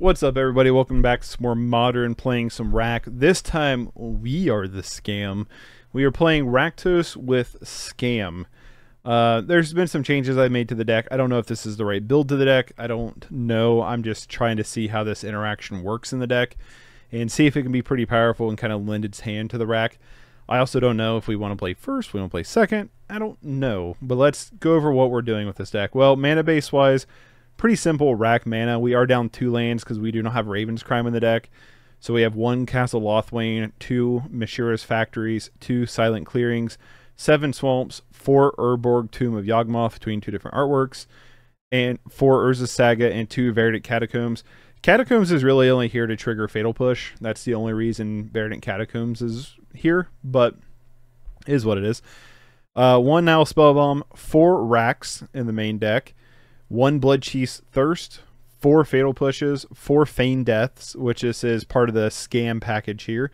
What's up, everybody? Welcome back to some more Modern, playing some Rack. This time, we are the scam. We are playing Rakdos with Scam. There's been some changes I made to the deck. I don't know if this is the right build to the deck. I don't know. I'm just trying to see how this interaction works in the deck and see if it can be pretty powerful and kind of lend its hand to the Rack. I also don't know if we want to play first, we want to play second. I don't know, but let's go over what we're doing with this deck. Well, mana base wise, pretty simple Rack mana. We are down 2 lands because we do not have Raven's Crime in the deck. So we have 1 Castle Lothwain, 2 Mishira's Factories, 2 Silent Clearings, 7 Swamps, 4 Urborg Tomb of Yawgmoth between 2 different artworks, and 4 Urza's Saga and 2 Verdant Catacombs. Catacombs is really only here to trigger Fatal Push. That's the only reason Verdant Catacombs is here, but is what it is. 1 Now Spellbomb, 4 Racks in the main deck, 1 Bloodchief's Thirst, 4 Fatal Pushes, 4 Feign Deaths, which this is part of the scam package here.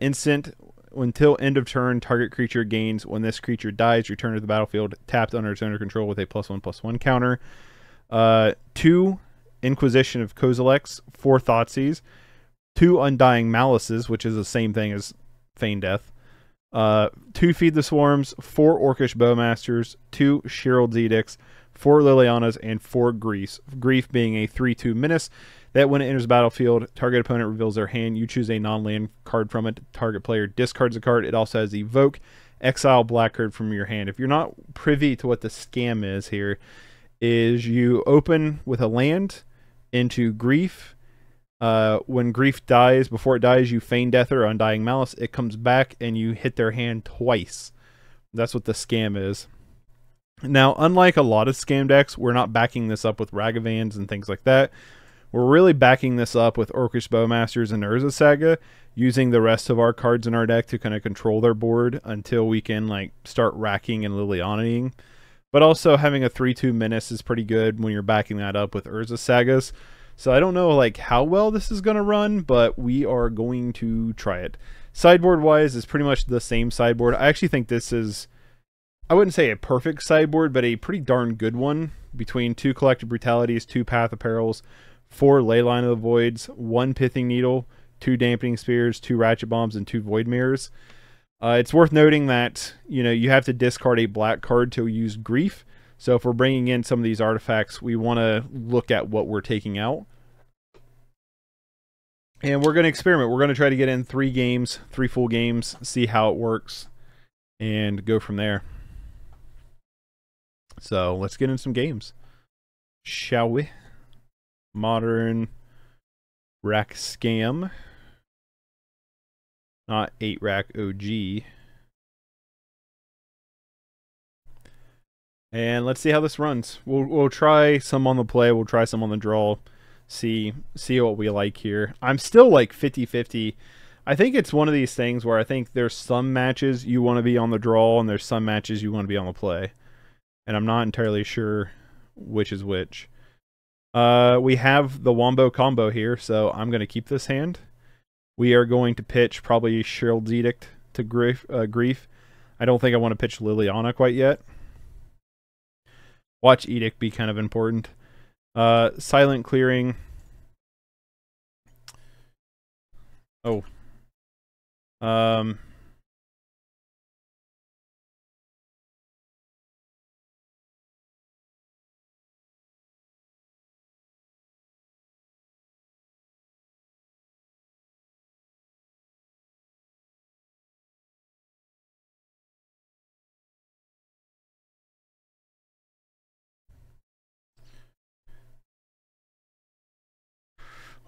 Instant, until end of turn, target creature gains. When this creature dies, return to the battlefield tapped under its owner control with a +1/+1 counter. 2 Inquisition of Kozilek's, 4 Thoughtseize, 2 Undying Malices, which is the same thing as Feign Death. 2 Feed the Swarms, 4 Orcish Bowmasters, 2 Sherald's Edicts, 4 Lilianas, and 4 Griefs. Grief being a 3/2 menace that when it enters the battlefield, target opponent reveals their hand. You choose a non-land card from it. Target player discards a card. It also has Evoke, exile black card from your hand. If you're not privy to what the scam is here, is you open with a land into Grief. When Grief dies, before it dies, you Feign Death or Undying Malice. It comes back and you hit their hand twice. That's what the scam is. Now, unlike a lot of scam decks, we're not backing this up with Ragavans and things like that. We're really backing this up with Orcish Bowmasters and Urza's Saga, using the rest of our cards in our deck to kind of control their board until we can like start racking and Lilianaing. But also having a 3/2 menace is pretty good when you're backing that up with Urza's Sagas. So I don't know like how well this is going to run, but we are going to try it. Sideboard wise is pretty much the same sideboard. I actually think this is, I wouldn't say a perfect sideboard, but a pretty darn good one. Between 2 Collective Brutalities, 2 Path of Perils, 4 Leyline of the Voids, 1 Pithing Needle, 2 Dampening Spears, 2 Ratchet Bombs, and 2 Void Mirrors. It's worth noting that you have to discard a black card to use Grief. So if we're bringing in some of these artifacts, we want to look at what we're taking out. And we're going to experiment. We're going to try to get in 3 games, 3 full games, see how it works, and go from there. So let's get in some games, shall we? Modern Rack Scam, not 8 Rack OG. And let's see how this runs. We'll try some on the play, we'll try some on the draw, see what we like here. I'm still like 50-50. I think it's one of these things where I think there's some matches you want to be on the draw and there's some matches you want to be on the play. And I'm not entirely sure which is which. We have the Wombo combo here, so I'm going to keep this hand. We are going to pitch probably Sherald's Edict to Grief. I don't think I want to pitch Liliana quite yet. Watch Edict be kind of important. Silent Clearing. Oh.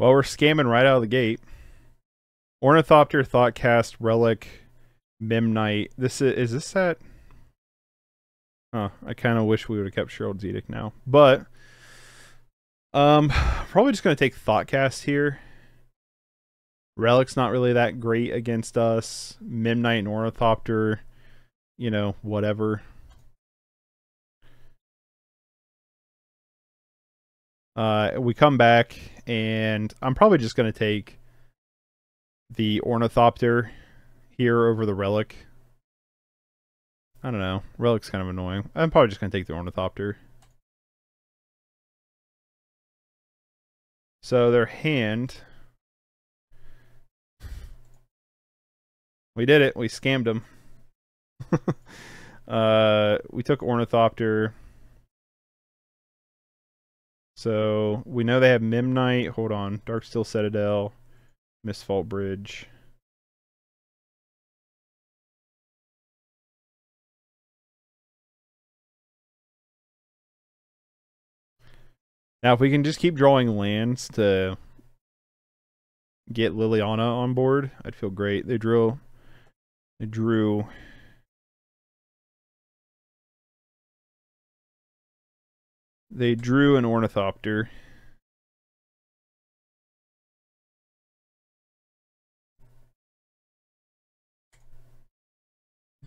Well, we're scamming right out of the gate. Ornithopter, Thoughtcast, Relic, Memnite. Is this that? Huh, I kind of wish we would have kept Sherald's Edict now. But probably just going to take Thoughtcast here. Relic's not really that great against us. Memnite and Ornithopter, whatever. We come back, and I'm probably just going to take the Ornithopter here over the Relic. I don't know. Relic's kind of annoying. I'm probably just going to take the Ornithopter. So their hand... We did it. We scammed them. We took Ornithopter. So we know they have Memnite. Hold on. Darksteel Citadel. Mistfault Bridge. Now, if we can just keep drawing lands to get Liliana on board, I'd feel great. They drew an Ornithopter.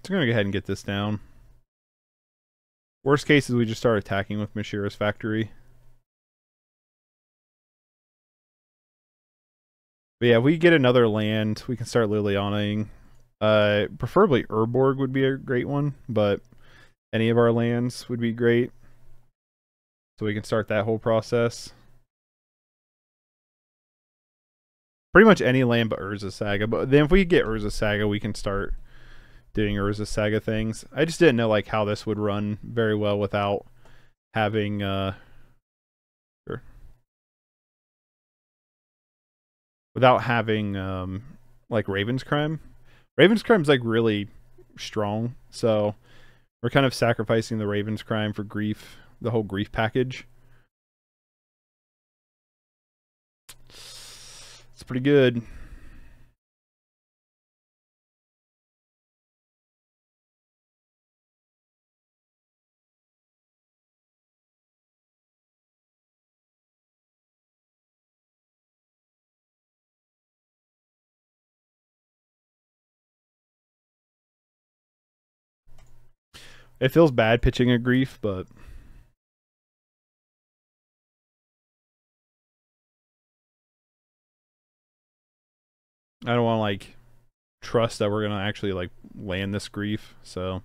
So I'm gonna go ahead and get this down. Worst case is we just start attacking with Mashira's Factory. But yeah, if we get another land, we can start Lilianaing. Preferably Urborg would be a great one, but any of our lands would be great. So we can start that whole process. Pretty much any land but Urza Saga. But then if we get Urza Saga, we can start doing Urza Saga things. I just didn't know like how this would run very well without having like Raven's Crime. Raven's Crime's like really strong, so we're kind of sacrificing the Raven's Crime for Grief, the whole Grief package. It's pretty good. It feels bad pitching a Grief, but I don't want to like trust that we're gonna actually like land this Grief, so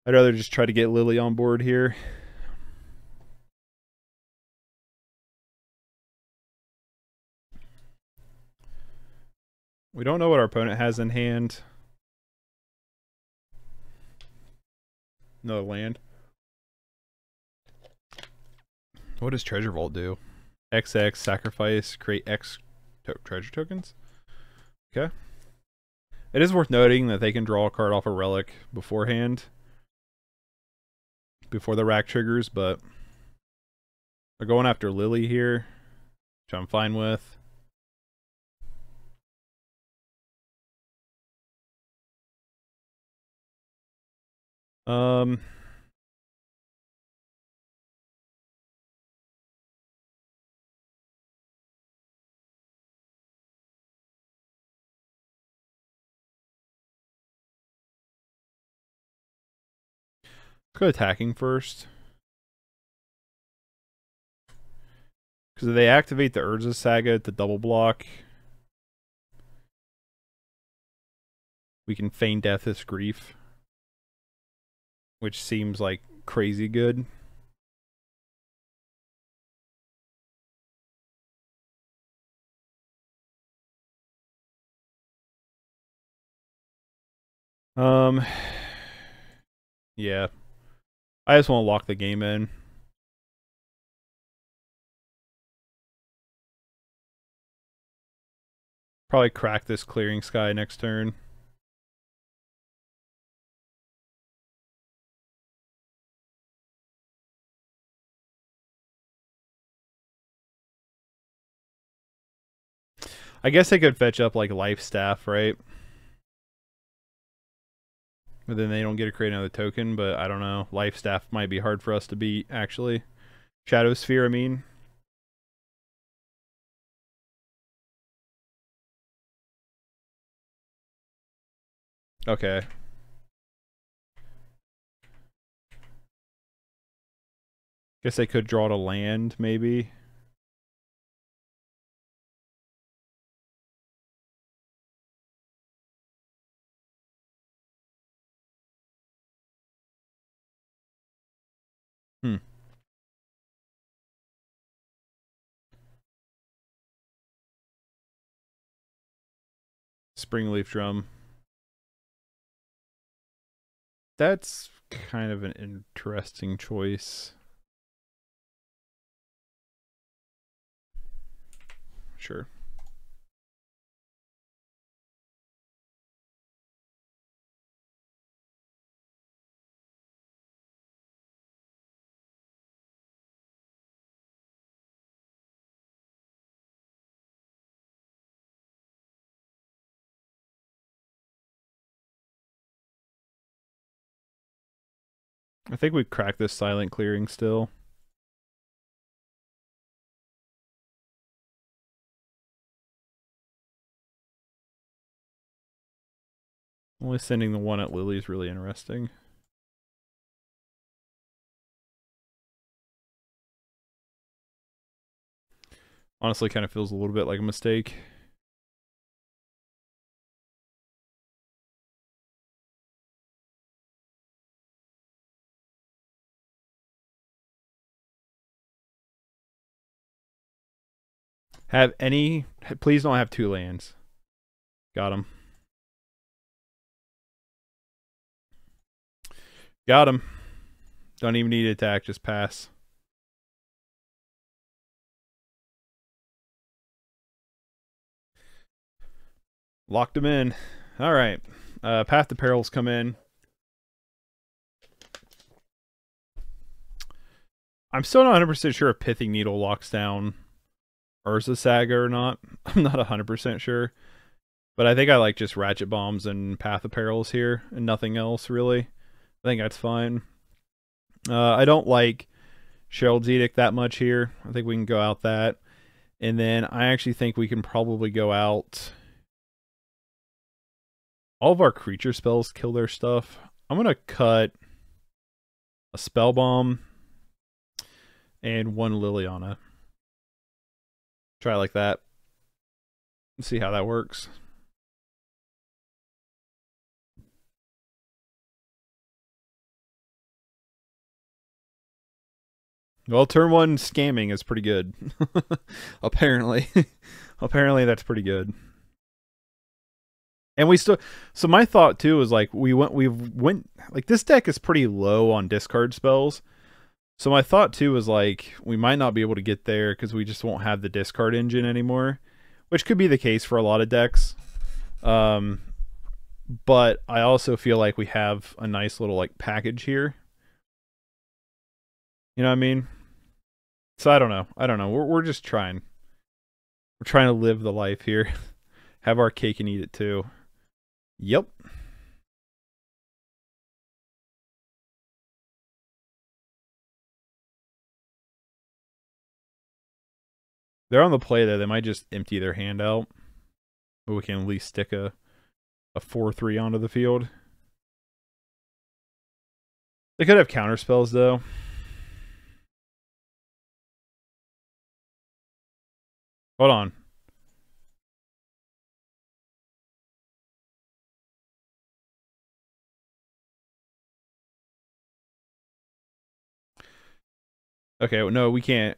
I'd rather just try to get Lily on board here. We don't know what our opponent has in hand. Another land. What does Treasure Vault do? XX, sacrifice, create X treasure tokens? Okay. It is worth noting that they can draw a card off a relic beforehand. Before the rack triggers, but they're going after Lily here, which I'm fine with. Let's go attacking first. Because if they activate the Urza Saga at the double block, we can feign death as Grief, which seems like crazy good. Yeah. I just want to lock the game in. Probably crack this Clearing Sky next turn. I guess I could fetch up like Life Staff, right? But then they don't get to create another token, but I don't know. Life Staff might be hard for us to beat, actually. Shadow Sphere, I mean. Okay. Guess I could draw to land, maybe. Hmm. Springleaf Drum. That's kind of an interesting choice. Sure. I think we cracked this silent clearing still. Only sending the one at Lily is really interesting. Honestly, kind of feels a little bit like a mistake. Please don't have 2 lands. Got him. Got him. Don't even need to attack, just pass. Locked him in. All right. Path to Perils come in. I'm still not 100% sure if Pithing Needle locks down Urza Saga or not. I'm not 100% sure. But I think I like just Ratchet Bombs and Path of Perils here and nothing else, really. I think that's fine. I don't like Sherald's Edict that much here. I think we can go out that. And then I actually think we can probably go out... All of our creature spells kill their stuff. I'm going to cut a Spell Bomb and 1 Liliana. Try it like that. Let's see how that works. Well, turn 1 scamming is pretty good. Apparently. Apparently that's pretty good. And we still, so my thought too was like we went like this deck is pretty low on discard spells. So my thought too was like we might not be able to get there because we just won't have the discard engine anymore, which could be the case for a lot of decks. But I also feel like we have a nice little like package here. You know what I mean? So I don't know. We're just trying. We're trying to live the life here. Have our cake and eat it too. Yep. They're on the play there. They might just empty their hand out. But we can at least stick a 4/3 onto the field. They could have counter spells though. Hold on. Okay, no, we can't.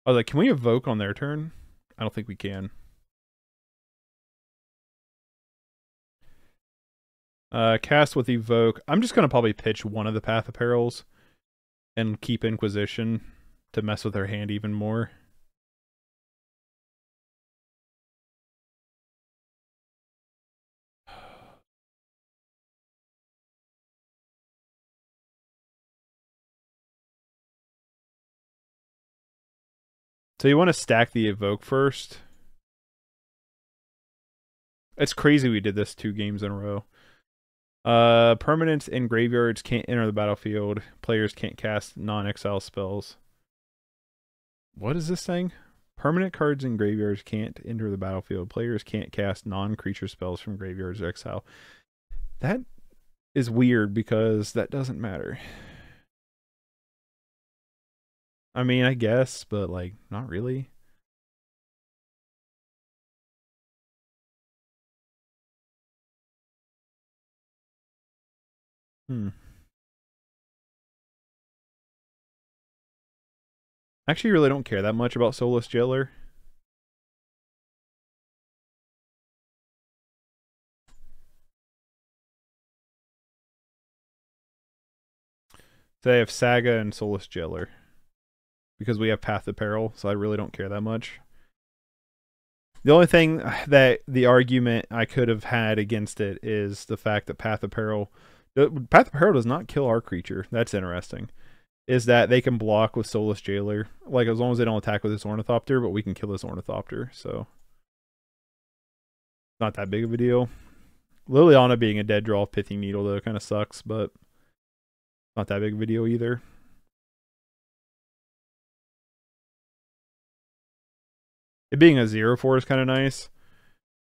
I was like, can we evoke on their turn? I don't think we can. Cast with evoke. I'm just gonna probably pitch one of the Path of Perils and keep Inquisition to mess with their hand even more. So you want to stack the evoke first? It's crazy we did this 2 games in a row. Permanents in graveyards can't enter the battlefield. Players can't cast non-exile spells. What is this thing? Permanent cards in graveyards can't enter the battlefield. Players can't cast non-creature spells from graveyards or exile. That is weird because that doesn't matter. I mean, I guess, but like, not really. I actually really don't care that much about Soulless Jailer. So they have Saga and Soulless Jailer. Because we have Path of Peril, so I really don't care that much. The only thing that the argument I could have had against it is the fact that Path of Peril does not kill our creature. That's interesting. Is that they can block with Soulless Jailer, like as long as they don't attack with this Ornithopter, but we can kill this Ornithopter, so not that big of a deal. Liliana being a dead draw Pithing Needle though kind of sucks, but not that big of a deal either. It being a 0/4 is kind of nice,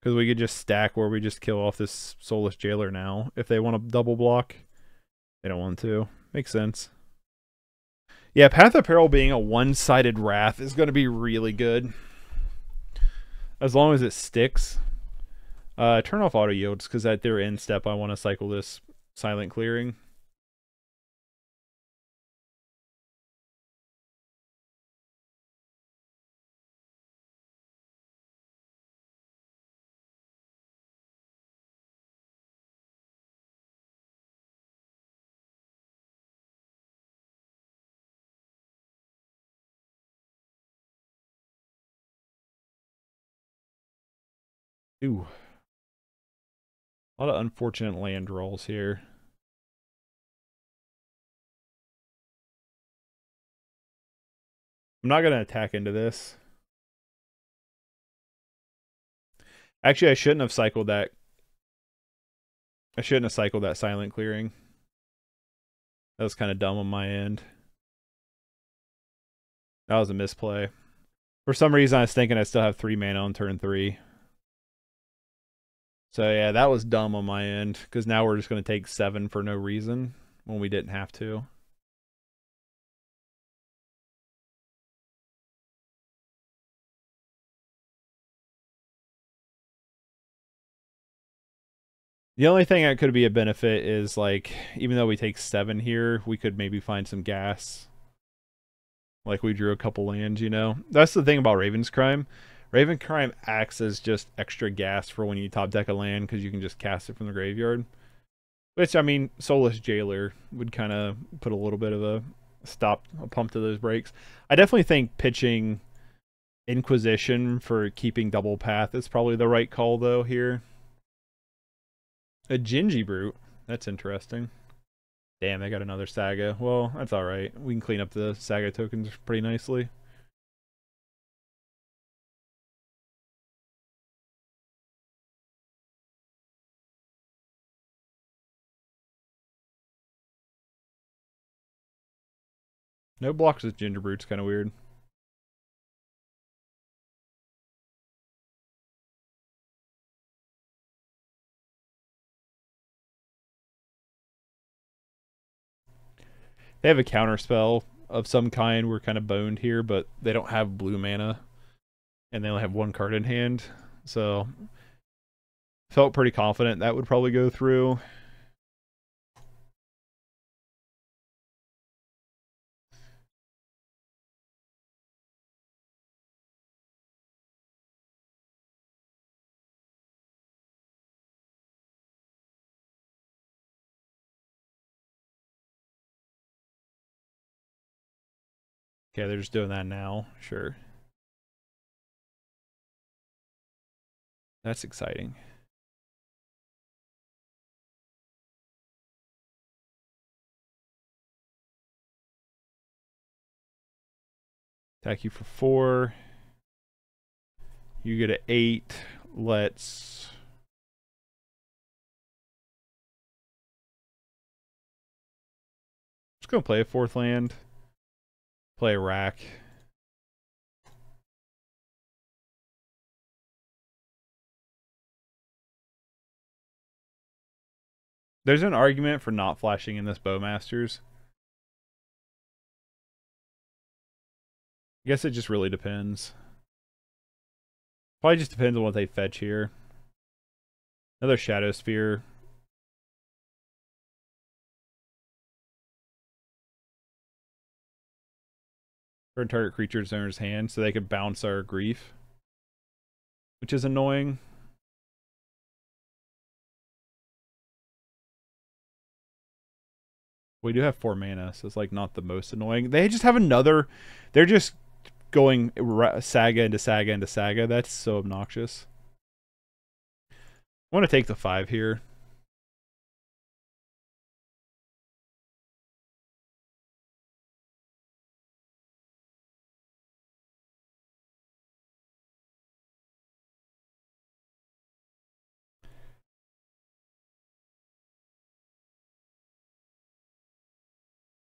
because we could just stack where we just kill off this Soulless Jailer now. If they want to double block, they don't want to. Makes sense. Yeah, Path of Peril being a one-sided Wrath is going to be really good. As long as it sticks. Turn off auto yields, because at their end step I want to cycle this Silent Clearing. Ooh. A lot of unfortunate land rolls here. I'm not going to attack into this. Actually, I shouldn't have cycled that. I shouldn't have cycled that Silent Clearing. That was kind of dumb on my end. That was a misplay. For some reason, I was thinking I still have 3 mana on turn 3. So yeah, that was dumb on my end, because now we're just going to take 7 for no reason when we didn't have to. The only thing that could be a benefit is, like, even though we take 7 here, we could maybe find some gas. Like we drew a couple lands, you know? That's the thing about Raven's Crime. Raven Crime acts as just extra gas for when you top deck a land, because you can just cast it from the graveyard. Which, I mean, Soulless Jailer would kind of put a little bit of a pump to those brakes. I definitely think pitching Inquisition for keeping double path is probably the right call, though, here. A Gingy Brute. That's interesting. Damn, they got another Saga. Well, that's alright. We can clean up the Saga tokens pretty nicely. No blocks with Ginger Brute's kind of weird. They have a counter spell of some kind. We're kind of boned here, but they don't have blue mana. And they only have 1 card in hand. So, felt pretty confident that would probably go through. Okay, they're just doing that now. Sure. That's exciting. Attack you for 4. You get an 8. Let's... Just gonna play a 4th land. Play a rack. There's an argument for not flashing in this Bowmasters. I guess it just really depends. Probably just depends on what they fetch here. Another Shadow Sphere. Turn target creature's owner's hand, so they could bounce our Grief, which is annoying. We do have 4 mana, so it's like not the most annoying. They just have another. They're just going saga into saga into saga. That's so obnoxious. I want to take the 5 here.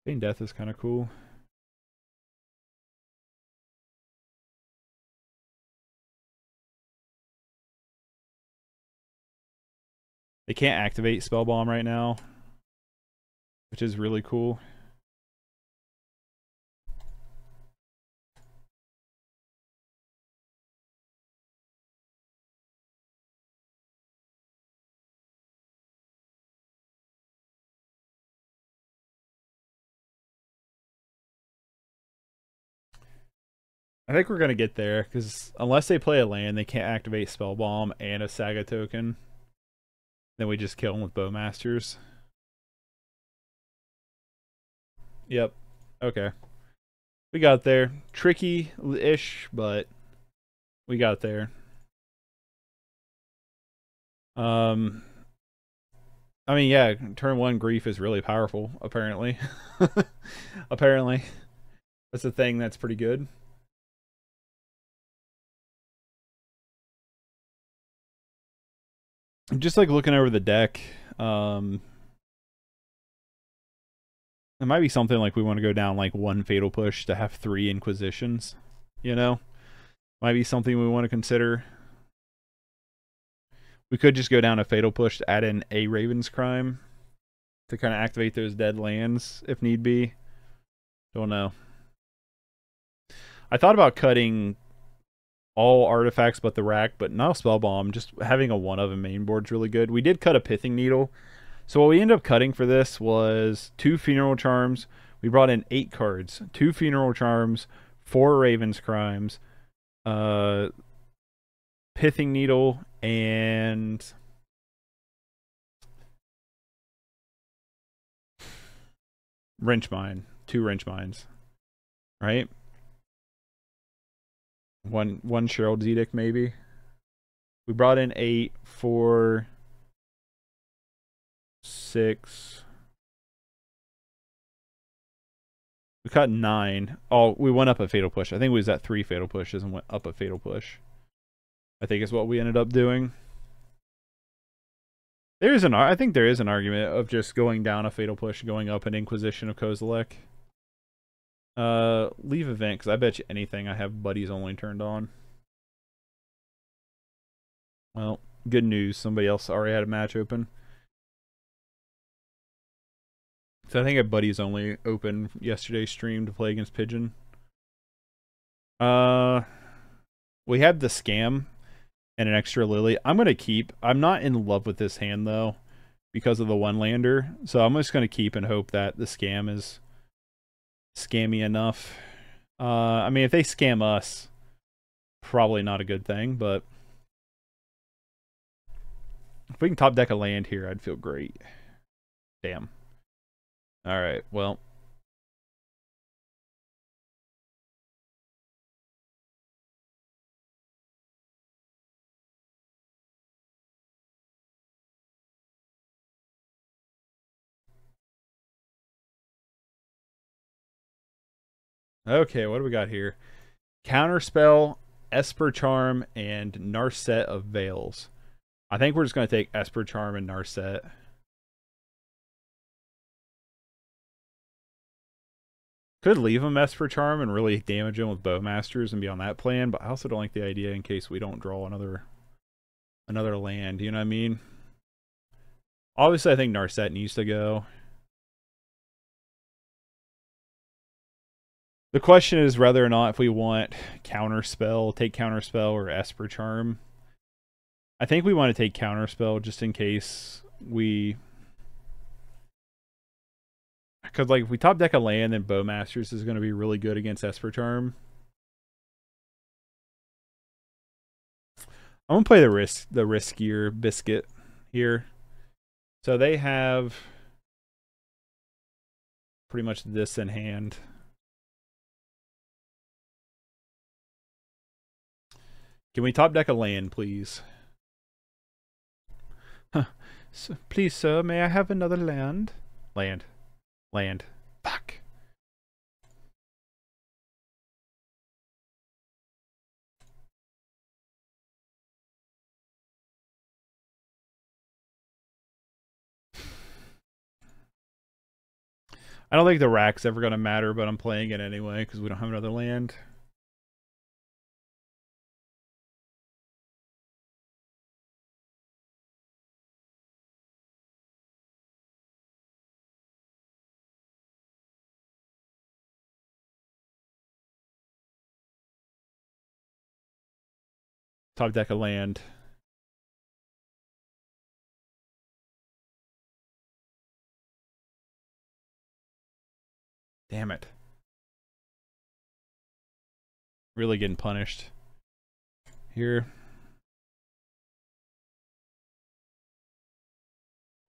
Feign Death is kind of cool. They can't activate Spell Bomb right now, which is really cool. I think we're going to get there, because unless they play a land, they can't activate Spell Bomb and a Saga token. Then we just kill them with Bowmasters. Yep. Okay. We got there. Tricky-ish, but we got there. I mean, yeah, turn 1 Grief is really powerful, apparently. Apparently. That's a thing that's pretty good. I'm just like looking over the deck. It might be something like we want to go down like 1 Fatal Push to have 3 Inquisitions. You know? Might be something we want to consider. We could just go down a Fatal Push to add in a Raven's Crime to kind of activate those dead lands if need be. Don't know. I thought about cutting all artifacts but the rack, but not a Spell Bomb. Just having a 1 of a main board's really good. We did cut a Pithing Needle. So what we ended up cutting for this was 2 Funeral Charms. We brought in 8 cards. 2 Funeral Charms, 4 Raven's Crimes, Pithing Needle, and Wrench Mine. 2 Wrench Mines. Right? One Sherald's Edict, maybe. We brought in 8 for 6. We cut 9. Oh, we went up a Fatal Push. I think we was at 3 Fatal Pushes and went up a Fatal Push. I think is what we ended up doing. I think there is an argument of just going down a Fatal Push, going up an Inquisition of Kozilek. Leave event, because I bet you anything I have buddies only turned on. Well, good news. Somebody else already had a match open. So I think I have buddies only open yesterday's stream to play against Pigeon. We have the Scam and an extra Lily. I'm going to keep. I'm not in love with this hand, though, because of the 1-lander. So I'm just going to keep and hope that the Scam is scammy enough. I mean, if they scam us, probably not a good thing, but if we can top deck a land here, I'd feel great. Damn. Alright, well. Okay, what do we got here? Counterspell, Esper Charm, and Narset of Veils. I think we're just going to take Esper Charm and Narset. Could leave him Esper Charm and really damage him with Bowmasters and be on that plan, but I also don't like the idea in case we don't draw another land, you know what I mean? Obviously, I think Narset needs to go. The question is whether or not if we want Counterspell, take Counterspell or Esper Charm. I think we want to take Counterspell just in case we... Because like if we top deck a land, then Bowmasters is going to be really good against Esper Charm. I'm going to play the riskier Biscuit here. So they have pretty much this in hand. Can we top deck a land, please? Huh. So, please, sir, may I have another land? Land. Land. Fuck. I don't think the rack's ever going to matter, but I'm playing it anyway because we don't have another land. Top deck a land. Damn it. Really getting punished here.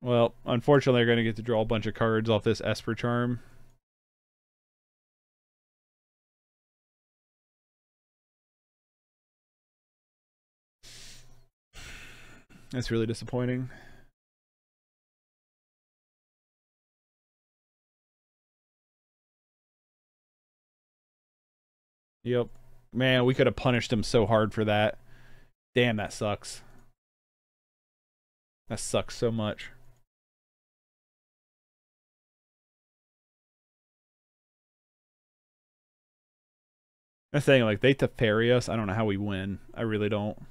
Well, unfortunately, they're going to get to draw a bunch of cards off this Esper Charm. That's really disappointing. Yep. Man, we could have punished him so hard for that. Damn, that sucks. That sucks so much. I'm saying, like, they Teferi us. I don't know how we win. I really don't.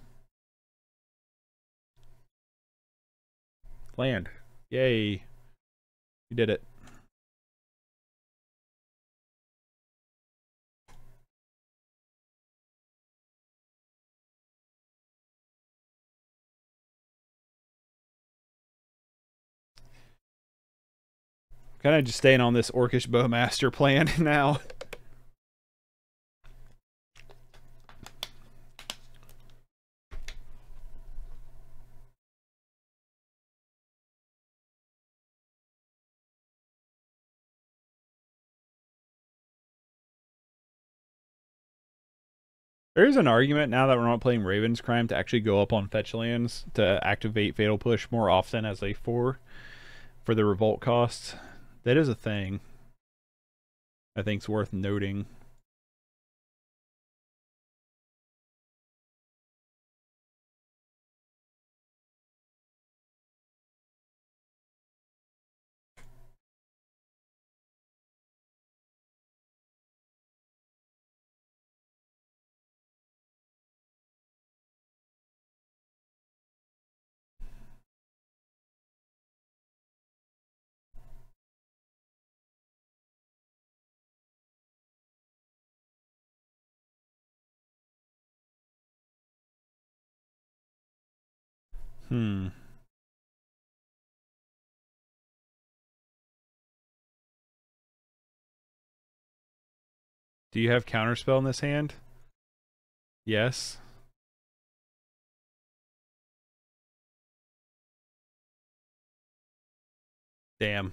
Land. Yay. You did it. Kind of just staying on this Orcish Bowmaster plan now. There is an argument now that we're not playing Raven's Crime to actually go up on fetch lands to activate Fatal Push more often as a 4 for the revolt costs. That is a thing I think it's worth noting. Do you have Counterspell in this hand? Yes. Damn.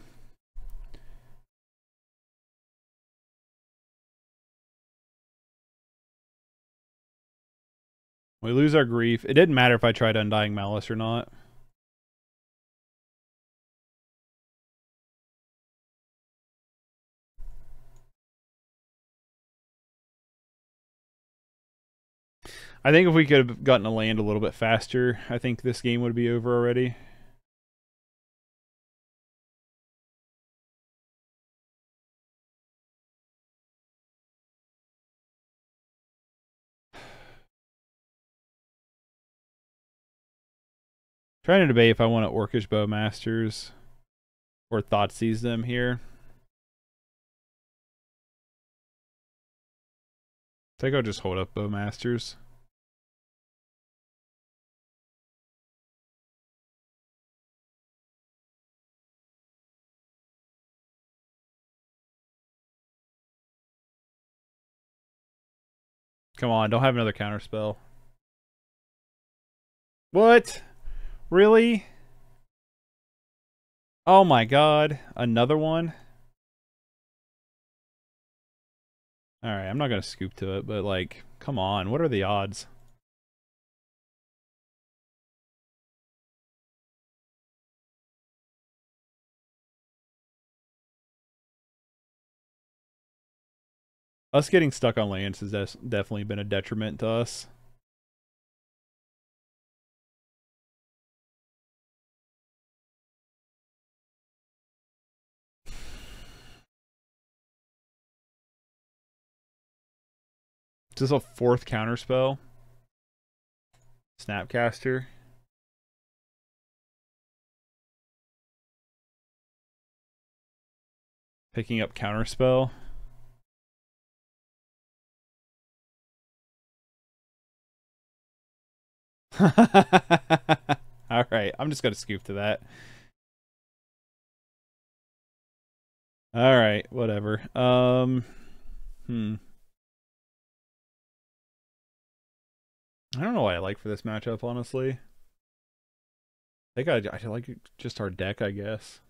We lose our grief. It didn't matter if I tried Undying Malice or not. I think if we could have gotten a land a little bit faster, I think this game would be over already. Trying to debate if I want to Orcish Bowmasters or Thoughtseize them here. I think I'll just hold up Bowmasters. Come on, don't have another counterspell. What? Really? Oh my god, another one? Alright, I'm not gonna scoop to it, but like, come on, what are the odds? Us getting stuck on lands has definitely been a detriment to us. Is this a fourth counterspell? Snapcaster. Picking up counterspell. Alright, I'm just gonna scoop to that. Alright, whatever. I don't know what I like for this matchup, honestly. I think I like just our deck, I guess.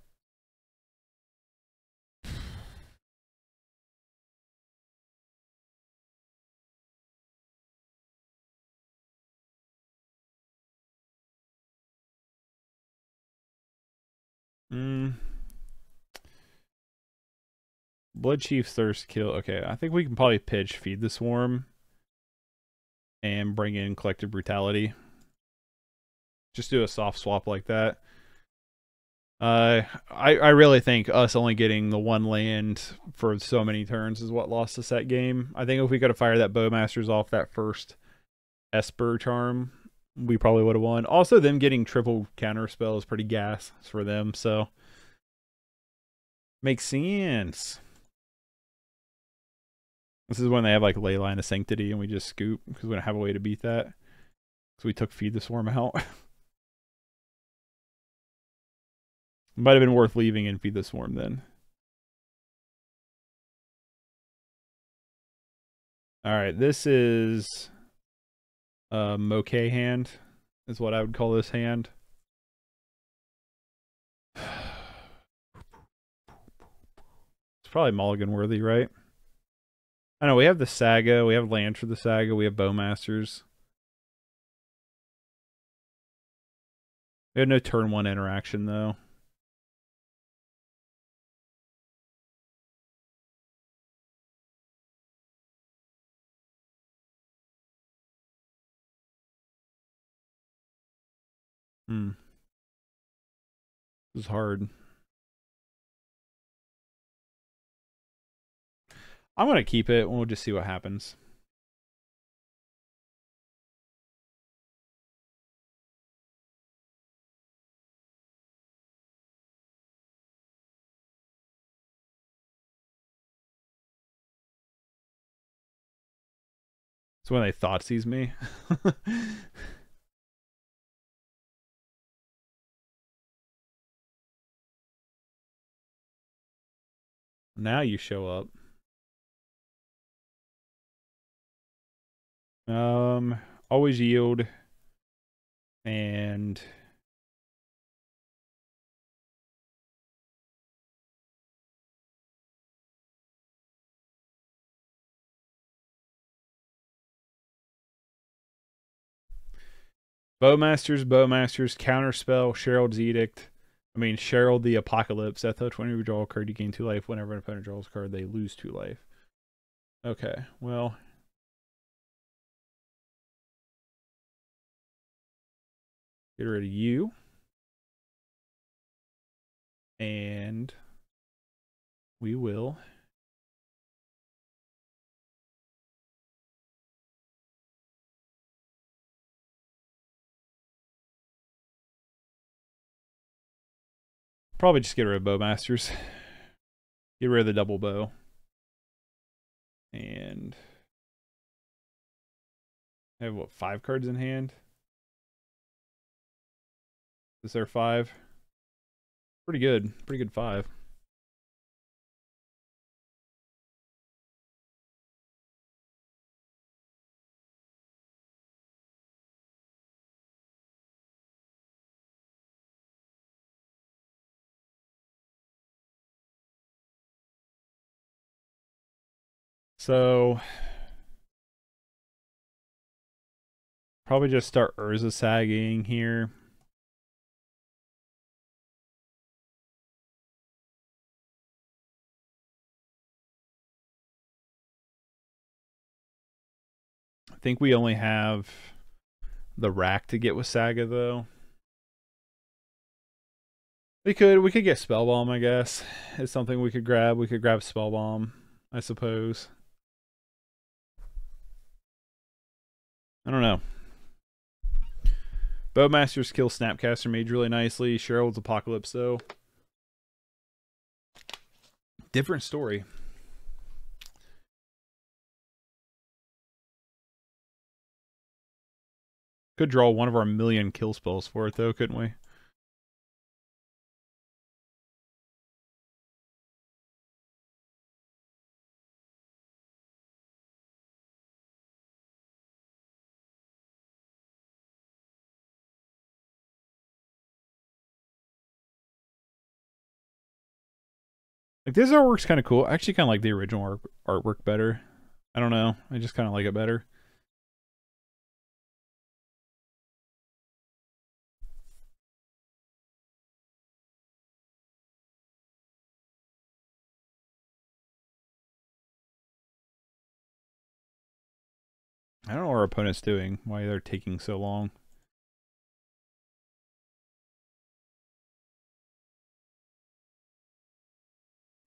Blood Chief's Thirst Kill. Okay, I think we can probably pitch Feed the Swarm and bring in Collective Brutality. Just do a soft swap like that. I really think us only getting the one land for so many turns is what lost us that game. I think if we could have fired that Bowmasters off that first Esper charm, we probably would have won. Also, them getting triple counter spell is pretty gas for them, so makes sense. This is when they have like Leyline of Sanctity and we just scoop because we don't have a way to beat that. So we took Feed the Swarm out. Might have been worth leaving and Feed the Swarm then. Alright, this is a Moke hand, is what I would call this hand. It's probably mulligan worthy, right? I know we have the Saga, we have land for the Saga, we have Bowmasters. We have no turn 1 interaction though. This is hard. I'm gonna keep it and we'll just see what happens. It's when they thought sees me. Now you show up. Always yield. And Bowmasters, Counterspell, Sherald's Edict. Sherald the Apocalypse. At touch, whenever you draw a card, you gain 2 life. Whenever an opponent draws a card, they lose 2 life. Okay, well. Get rid of you. And we will probably just get rid of Bowmasters. Get rid of the double bow. And I have what, 5 cards in hand? Is there 5? Pretty good. Pretty good 5. So probably just start Urza sagging here. I think we only have the rack to get with Saga though. We could get Spellbomb, I guess. It's something we could grab. We could grab Spellbomb, I suppose. I don't know. Bowmaster's kill Snapcaster Mage really nicely. Cheryl's Apocalypse though. Different story. Could draw one of our million kill spells for it though, couldn't we? Like this artwork's kind of cool. I actually kind of like the original artwork better. I don't know. I just kind of like it better. I don't know what our opponent's doing. Why they're taking so long.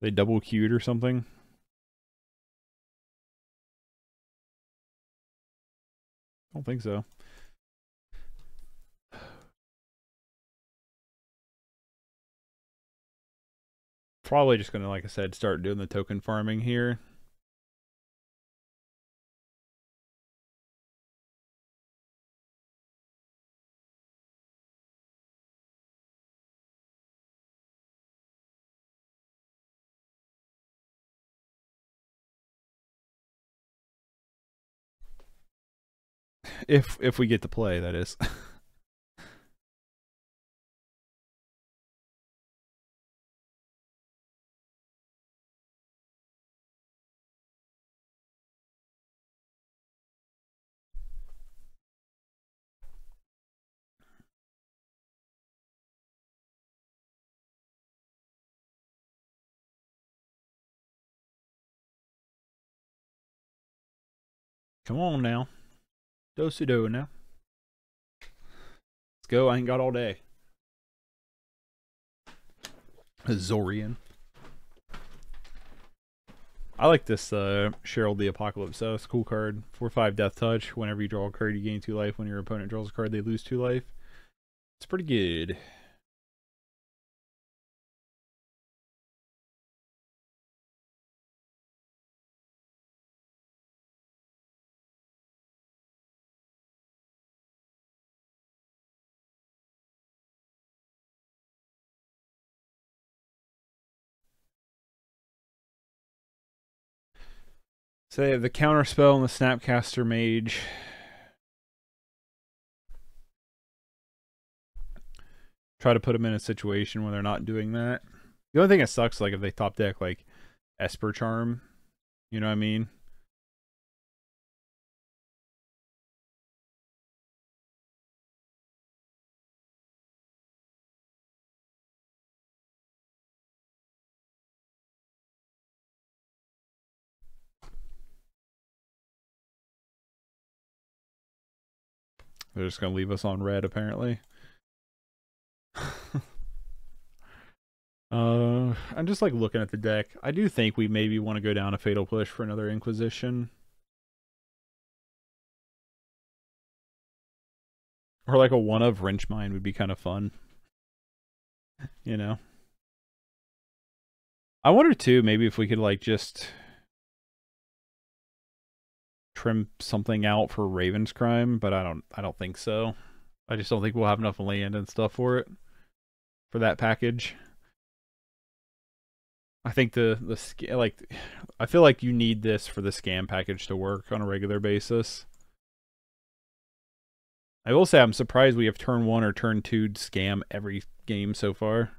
They double queued or something. I don't think so. Probably just gonna, like I said, start doing the token farming here. If we get to play, that is. Come on now. Do-si-do now. Let's go. I ain't got all day. Azorian. I like this Cheryl the Apocalypse. So it's a cool card. 4/5 Death Touch. Whenever you draw a card, you gain 2 life. When your opponent draws a card, they lose 2 life. It's pretty good. So they have the counter spell and the Snapcaster Mage. Try to put them in a situation where they're not doing that. The only thing that sucks, like if they top deck like Esper Charm, you know what I mean? They're just gonna leave us on red, apparently. I'm just like looking at the deck. I do think we maybe want to go down a Fatal Push for another Inquisition. Or like a one of Wrench Mine would be kind of fun. You know? I wonder too, maybe if we could like just trim something out for Raven's Crime, but I don't think so. I just don't think we'll have enough land and stuff for it. For that package. I think I feel like you need this for the scam package to work on a regular basis. I will say I'm surprised we have turn 1 or turn 2 scam every game so far.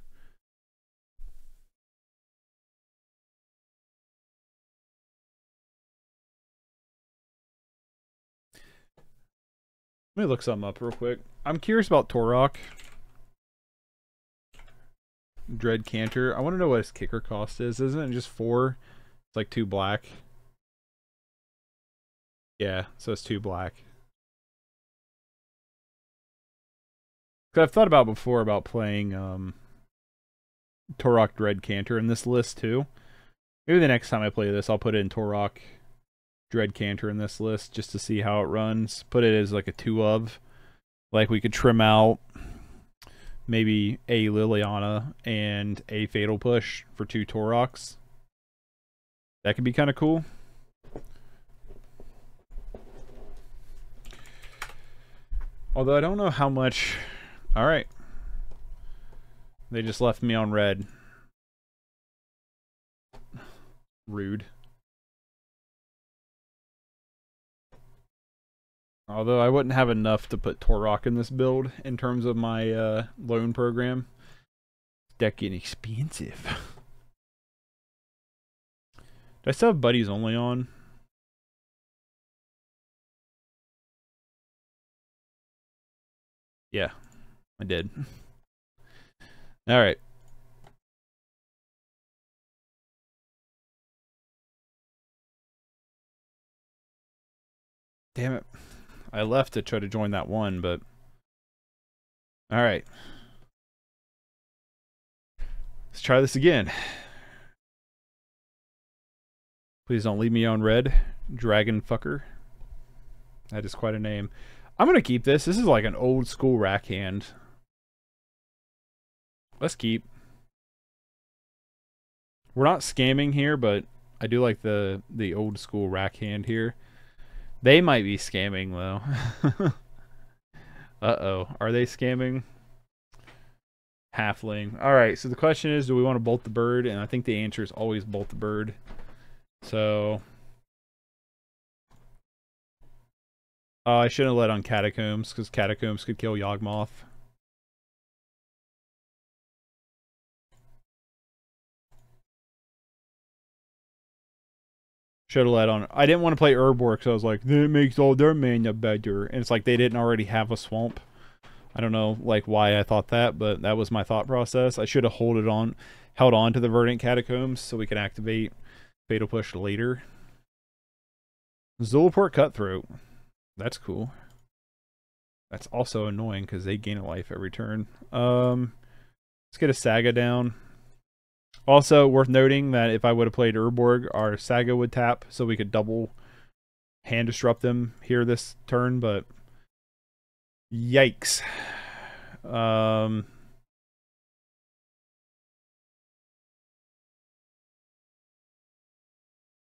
Let me look something up real quick. I'm curious about Torok. Dread Canter. I want to know what his kicker cost is. Isn't it just 4? It's like 2 black. Yeah, so it's 2 black. Cause I've thought about before about playing Torok Dread Canter in this list too. Maybe the next time I play this, I'll put in Torok Dread Canter in this list just to see how it runs. Put it as like a 2 of. Like we could trim out maybe a Liliana and a Fatal Push for 2 Toroks. That could be kind of cool. Although I don't know how much... Alright. They just left me on red. Rude. Although I wouldn't have enough to put Torok in this build in terms of my loan program. Deck getting expensive. Do I still have buddies only on? Yeah, I did. Alright. Damn it. I left to try to join that one, but... Alright. Let's try this again. Please don't leave me on red. Dragon fucker. That is quite a name. I'm going to keep this. This is like an old school rack hand. Let's keep. We're not scamming here, but I do like the old school rack hand here. They might be scamming though. Uh-oh. Are they scamming? Halfling. Alright, so the question is, do we want to bolt the bird? And I think the answer is always bolt the bird. So... I shouldn't have let on Catacombs, because Catacombs could kill Yawgmoth. Should have let on... I didn't want to play Urborg, so I was like, that makes all their mana better. And it's like they didn't already have a swamp. I don't know like why I thought that, but that was my thought process. I should have held on to the Verdant Catacombs so we could activate Fatal Push later. Zulaport Cutthroat. That's cool. That's also annoying because they gain a life every turn. Let's get a Saga down. Also, worth noting that if I would have played Urborg, our Saga would tap, so we could double hand disrupt them here this turn, but yikes.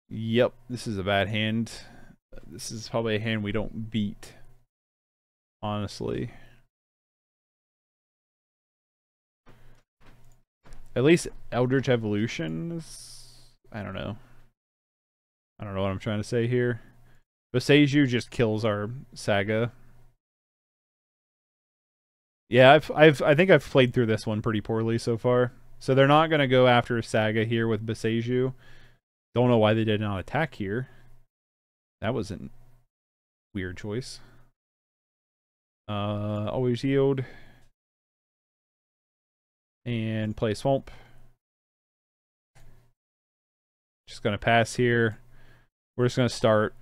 Yep, this is a bad hand. This is probably a hand we don't beat, honestly. At least Eldritch Evolution is... I don't know. I don't know what I'm trying to say here. Boseiju just kills our Saga. Yeah, I think I've played through this one pretty poorly so far. So they're not going to go after Saga here with Boseiju. Don't know why they did not attack here. That was a weird choice. Always yield. And play Swamp. Just going to pass here. We're just going to start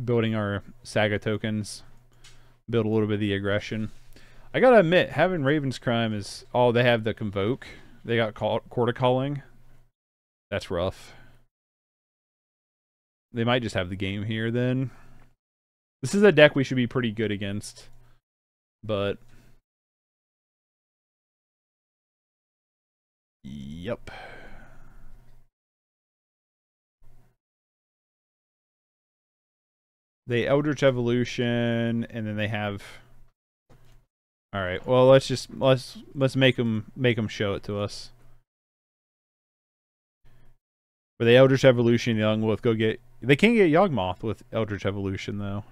building our Saga tokens. Build a little bit of the aggression. I gotta admit, having Raven's Crime is... Oh, they have the Convoke. They got Quarter Calling. That's rough. They might just have the game here then. This is a deck we should be pretty good against. But... Yep. They Eldritch Evolution, and then they have... Alright, well let's make them show it to us. For the Eldritch Evolution, Young will go get... They can't get Yawgmoth with Eldritch Evolution, though.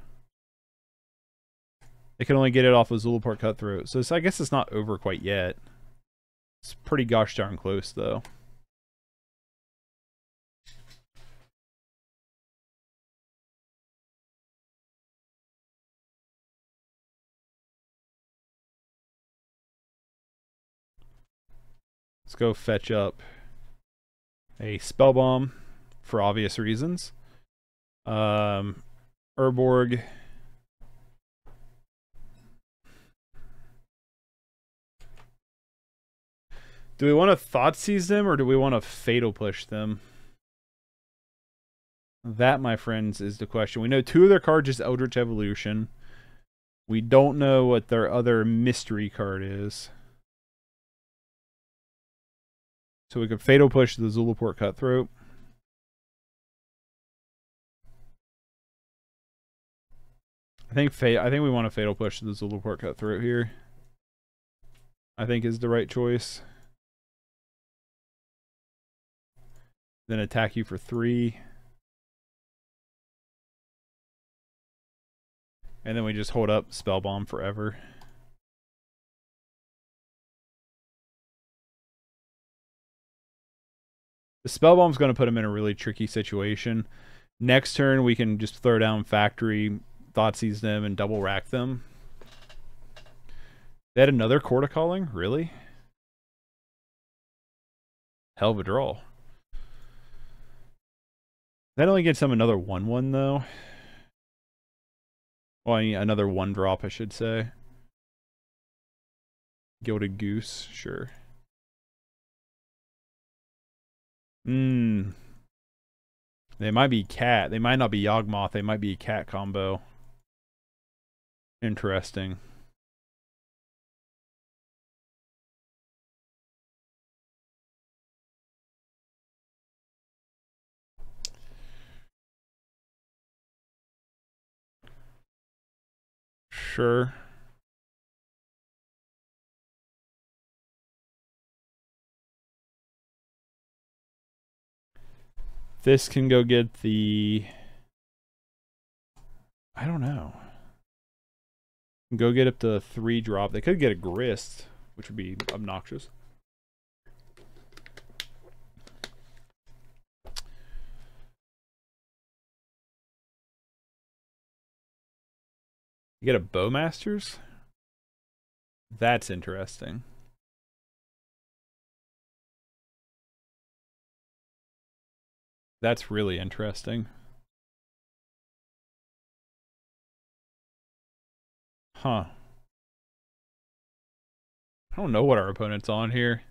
They can only get it off of Zulaport Cutthroat. So I guess it's not over quite yet. It's pretty gosh darn close, though. Let's go fetch up a Spell Bomb for obvious reasons. Urborg. Do we want to Thoughtseize them or do we want to Fatal Push them? That, my friends, is the question. We know two of their cards is Eldritch Evolution. We don't know what their other mystery card is. So we could Fatal Push the Zulaport Cutthroat. I think we want to Fatal Push the Zulaport Cutthroat here. I think is the right choice. Then attack you for 3. And then we just hold up Spell Bomb forever. The Spell Bomb's going to put him in a really tricky situation. Next turn, we can just throw down Factory, Thoughtseize them, and double rack them. They had another Court of Calling? Really? Hell of a draw. That only gets him another 1/1 though. Well, I mean, another 1-drop, I should say. Gilded Goose, sure. They might be cat. They might not be Yawgmoth. They might be a cat combo. Interesting. Sure. This can go get the... I don't know. Go get up to 3-drop. They could get a Grist, which would be obnoxious. You get a Bowmasters? That's interesting. That's really interesting. Huh. I don't know what our opponent's on here.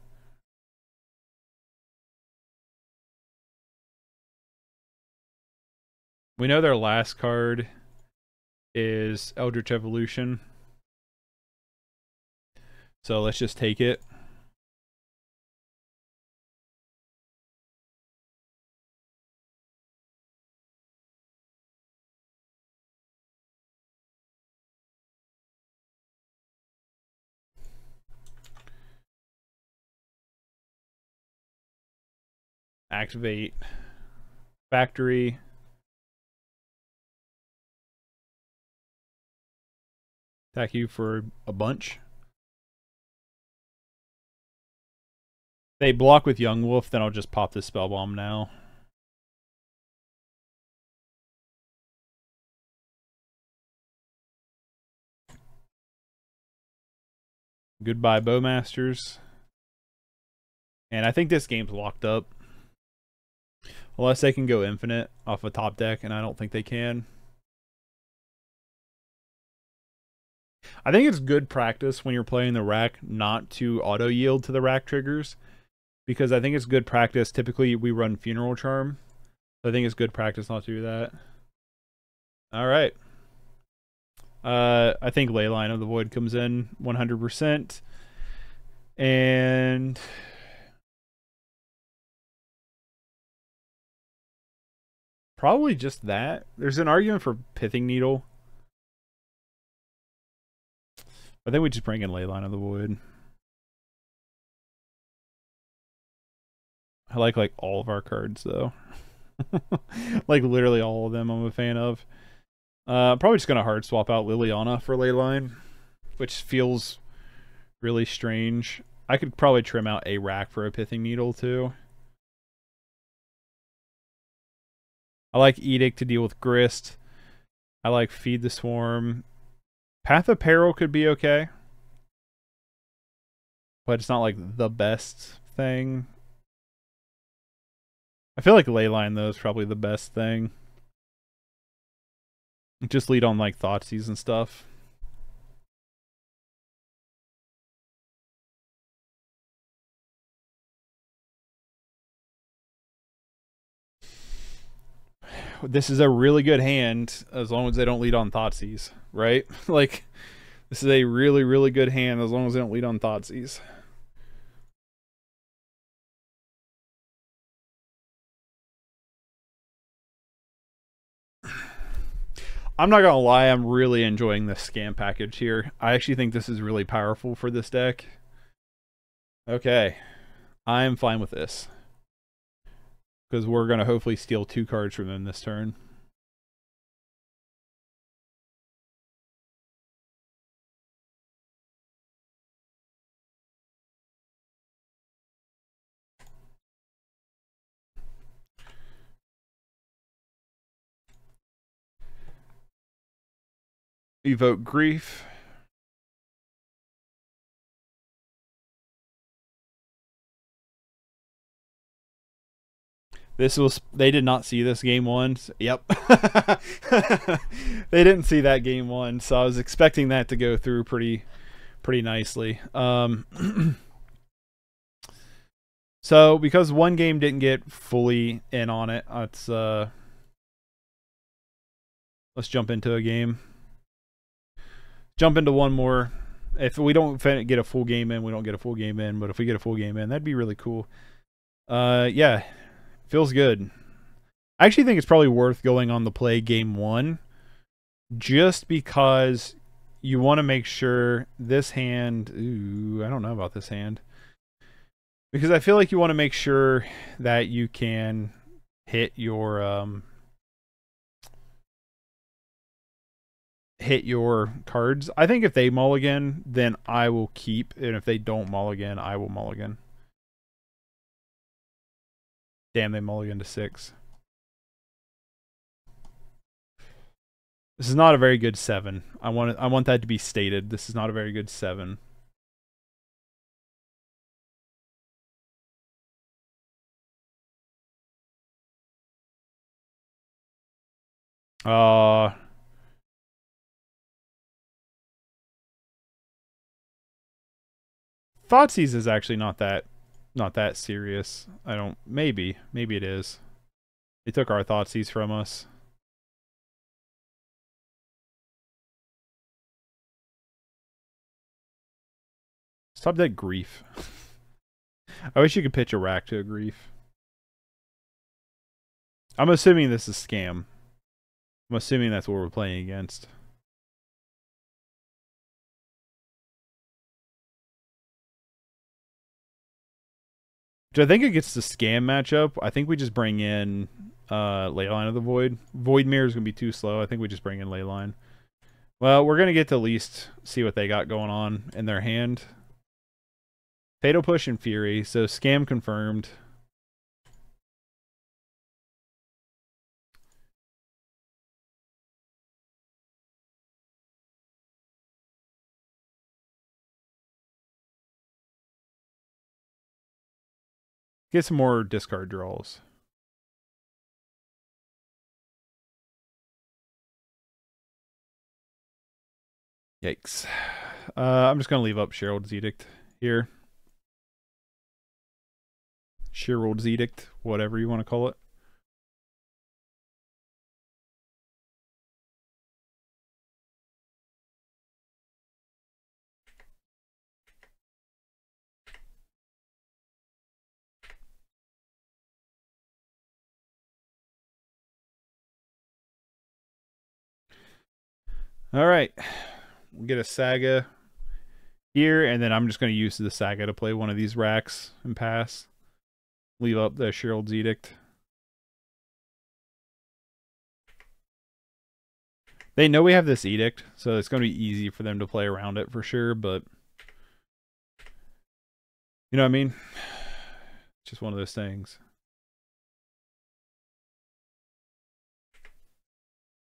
We know their last card is Eldritch Evolution. So let's just take it. Activate Factory. Attack you for a bunch. They block with Young Wolf, then I'll just pop this Spell Bomb now. Goodbye, Bowmasters. And I think this game's locked up. Unless they can go infinite off a top deck, and I don't think they can. I think it's good practice when you're playing the rack not to auto-yield to the rack triggers. Because I think it's good practice. Typically, we run Funeral Charm. So I think it's good practice not to do that. Alright. I think Leyline of the Void comes in 100%. And... probably just that. There's an argument for Pithing Needle. I think we just bring in Leyline of the Void. I like all of our cards though. Like literally all of them I'm a fan of. Probably just gonna hard swap out Liliana for Leyline, which feels really strange. I could probably trim out a rack for a Pithing Needle too. I like Edict to deal with Grist. I like Feed the Swarm. Path of Peril could be okay. But it's not like the best thing. I feel like Leyline, though, is probably the best thing. Just lead on, like, Thoughtseize and stuff. This is a really good hand as long as they don't lead on Thoughtseize, right? Like, this is a really, really good hand as long as they don't lead on Thoughtseize. I'm not gonna lie, I'm really enjoying this scam package here. I actually think this is really powerful for this deck. Okay, I'm fine with this. Because we're gonna hopefully steal 2 cards from them this turn. Evoke Grief. This was, they did not see this game 1. Yep. They didn't see that game 1, so I was expecting that to go through pretty nicely. So because one game didn't get fully in on it, let's jump into a game. Jump into one more. If we don't get a full game in, we don't get a full game in. But if we get a full game in, that'd be really cool. Yeah, feels good. I actually think it's probably worth going on the play game 1, just because you want to make sure this hand. Ooh, I don't know about this hand, because I feel like you want to make sure that you can hit your cards. I think if they mulligan, then I will keep, and if they don't mulligan, I will mulligan. Damn, they mulligan to 6. This is not a very good 7. I want that to be stated. This is not a very good 7. Thoughtseize is actually not that serious. I don't. Maybe it is. They took our Thoughtseize from us. Stop that Grief. I wish you could pitch a rack to a Grief. I'm assuming this is scam. I'm assuming that's what we're playing against. Which I think against the scam matchup, I think we just bring in Leyline of the Void. Void Mirror is going to be too slow. I think we just bring in Leyline. Well, we're going to get to at least see what they got going on in their hand. Fatal Push and Fury, so scam confirmed. Get some more discard draws. Yikes. I'm just going to leave up Sherald's Edict here. Sherald's Edict, whatever you want to call it. All right. We'll get a Saga here, and then I'm just going to use the Saga to play one of these racks and pass. Leave up the Sherald's Edict. They know we have this Edict, so it's going to be easy for them to play around it for sure, but you know what I mean? It's just one of those things.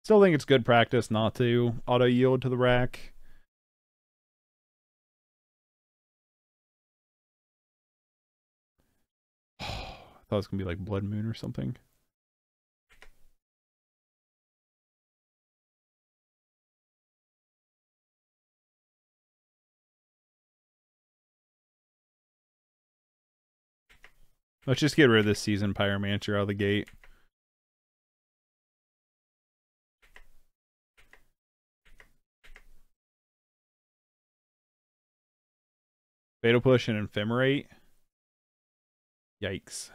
Still think it's good practice not to auto-yield to the rack. thought it was going to be like Blood Moon or something. Let's just get rid of this Seasoned Pyromancer out of the gate. Fatal Push and Ephemerate. Yikes.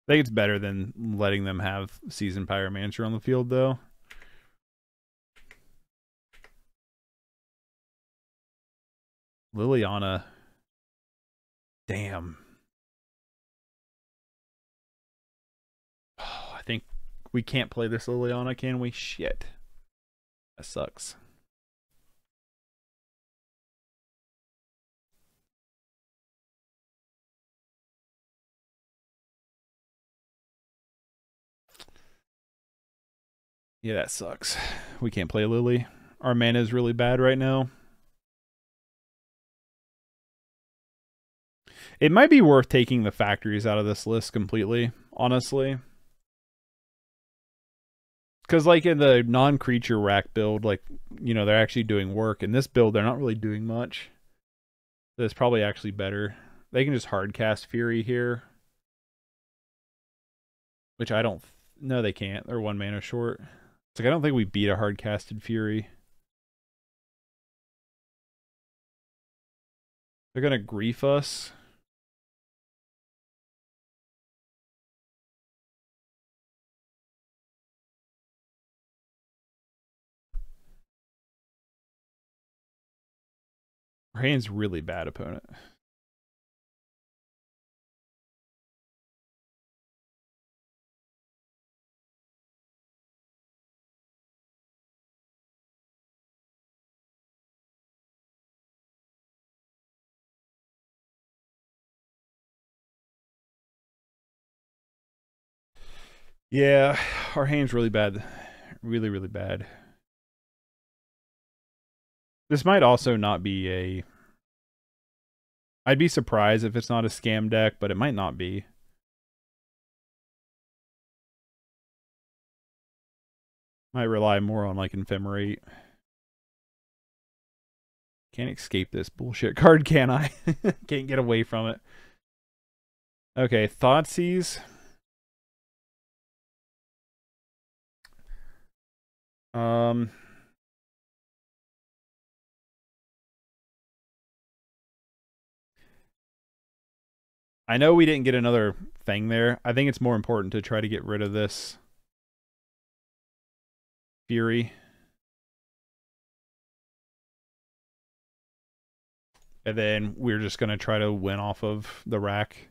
I think it's better than letting them have Seasoned Pyromancer on the field, though. Liliana. Damn. Oh, I think we can't play this Liliana, can we? Shit. That sucks. Yeah, that sucks. We can't play Lily. Our mana is really bad right now. It might be worth taking the factories out of this list completely, honestly. Because, like, in the non-creature rack build, like, you know, they're actually doing work. In this build, they're not really doing much. That's probably actually better. They can just hard cast Fury here. Which I don't... No, they can't. They're 1 mana short. It's like, I don't think we beat a hard casted Fury. They're going to grief us. Our hand's really bad, opponent. Yeah, our hand's really bad. Really, really bad. This might also not be a... I'd be surprised if it's not a scam deck, but it might not be. Might rely more on, like, Ephemerate. Can't escape this bullshit card, can I? Can't get away from it. Okay, Thoughtseize. I know we didn't get another thing there. I think it's more important to try to get rid of this Fury. And then we're just going to try to win off of the rack.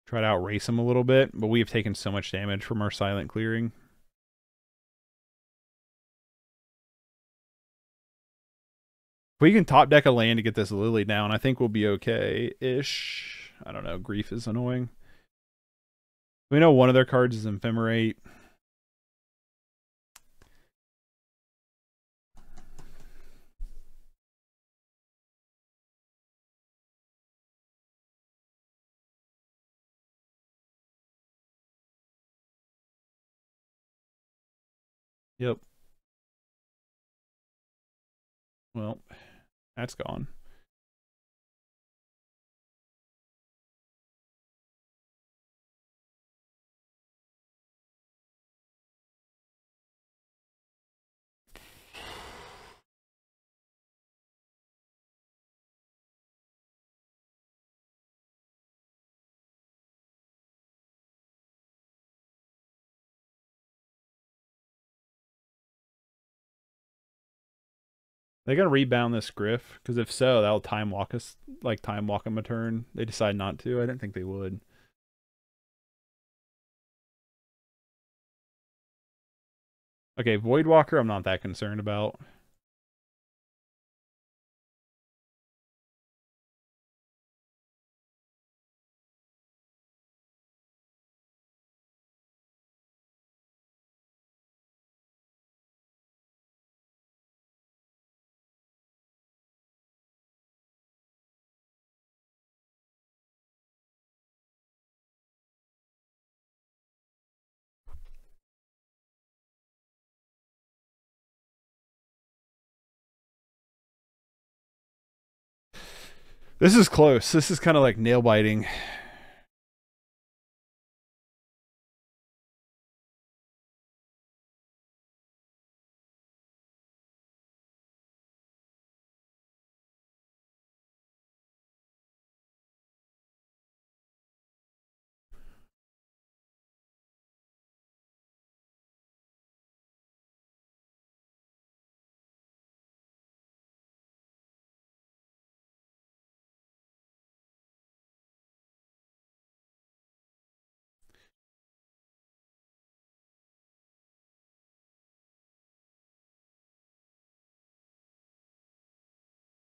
Try to outrace him a little bit, but we've taken so much damage from our silent clearing. If we can top deck a land to get this Lily down, I think we'll be okay-ish. I don't know. Grief is annoying. We know one of their cards is Ephemerate. Yep. Well, that's gone. They gonna rebound this Griff? Because if so, that'll time walk us, like time walk them a turn. They decide not to. I didn't think they would. Okay, Voidwalker, I'm not that concerned about. This is close. This is kind of like nail biting.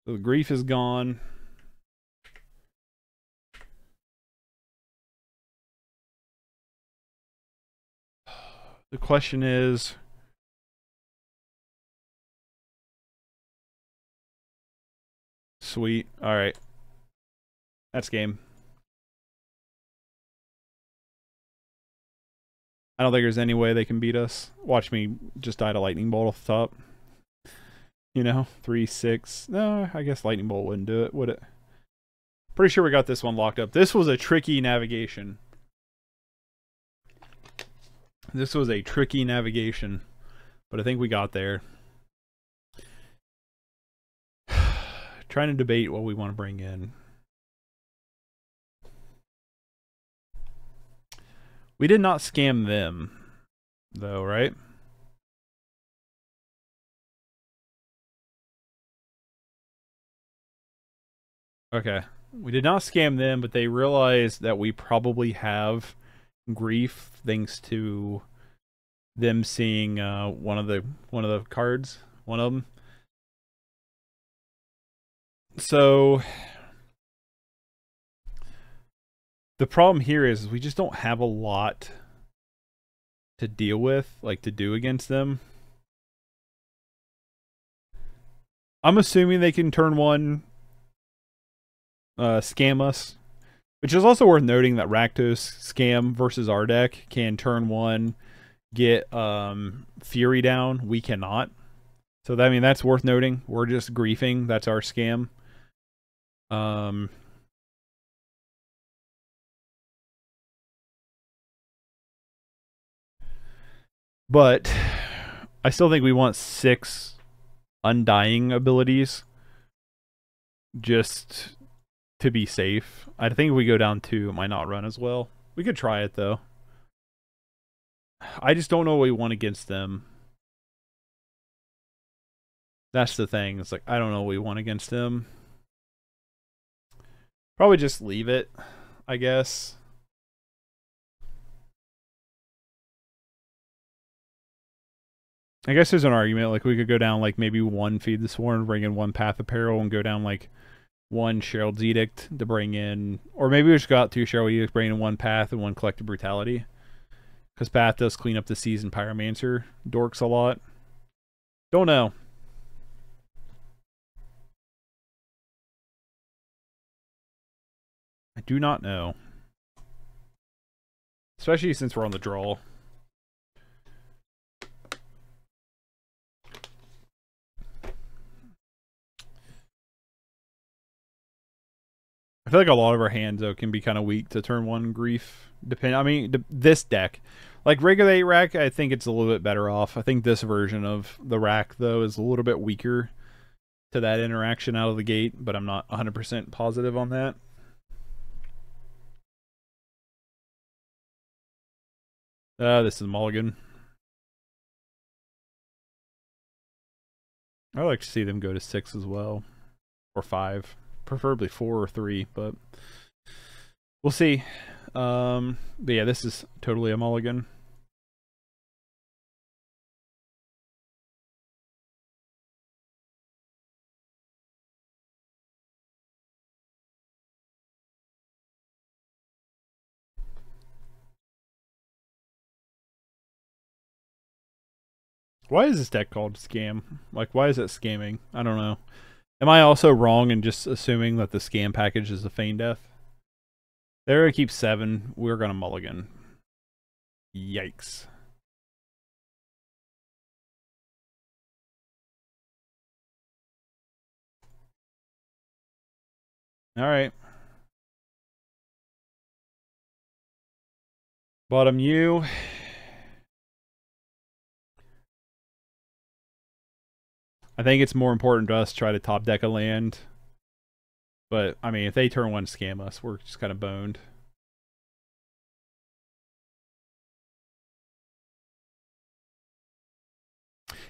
The grief is gone. The question is, sweet. All right. That's game. I don't think there's any way they can beat us. Watch me just die to lightning bolt off the top. You know, 3-6. No, I guess lightning bolt wouldn't do it, would it? Pretty sure we got this one locked up. This was a tricky navigation. This was a tricky navigation, but I think we got there. Trying to debate what we want to bring in. We did not scam them, though, right? Okay. We did not scam them, but they realized that we probably have grief thanks to them seeing one of the cards, one of them. So the problem here is we just don't have a lot to deal with, like to do against them. I'm assuming they can turn one scam us, which is also worth noting that Rakdos scam versus our deck can turn one get Fury down. We cannot. So that, I mean, that's worth noting. We're just griefing. That's our scam. But I still think we want 6 undying abilities just to be safe. I think if we go down 2, it might not run as well. We could try it though. I just don't know what we want against them. That's the thing. It's like, I don't know what we want against them. Probably just leave it, I guess. I guess there's an argument, like we could go down like maybe 1 Feed the Sworn, bring in 1 Path of Peril, and go down like 1 Sherald's Edict to bring in, or maybe we just got 2 Sherald's Edict, bring in 1 Path and 1 Collective Brutality. Because Path does clean up the Seasoned Pyromancer dorks a lot. Don't know. I do not know. Especially since we're on the draw. I feel like a lot of our hands though can be kind of weak to turn 1 grief. I mean, this deck, like regular 8 rack, I think it's a little bit better off. I think this version of the rack though is a little bit weaker to that interaction out of the gate, but I'm not 100% positive on that. This is Mulligan. I'd like to see them go to 6 as well, or 5, preferably 4 or 3, but we'll see. But yeah, this is totally a mulligan. Why is this deck called Scam? Like, why is it scamming? I don't know. Am I also wrong in just assuming that the scam package is a feign death? They're going to keep 7. We're going to mulligan. Yikes. All right. Bottom U. I think it's more important to us try to top deck a land. But, I mean, if they turn one scam us, we're just kind of boned.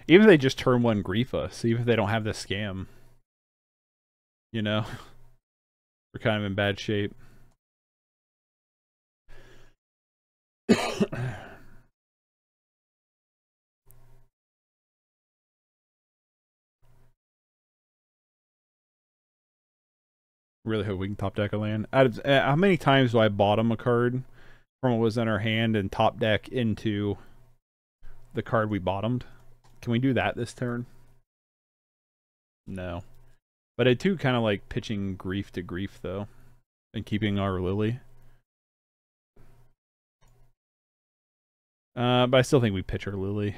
Even if they just turn one grief us, even if they don't have the scam. You know? We're kind of in bad shape. Really hope we can top deck a land. How many times do I bottom a card from what was in our hand and top deck into the card we bottomed? Can we do that this turn? No. But I do kind of like pitching grief to grief, though, and keeping our Lily. But I still think we pitch our Lily.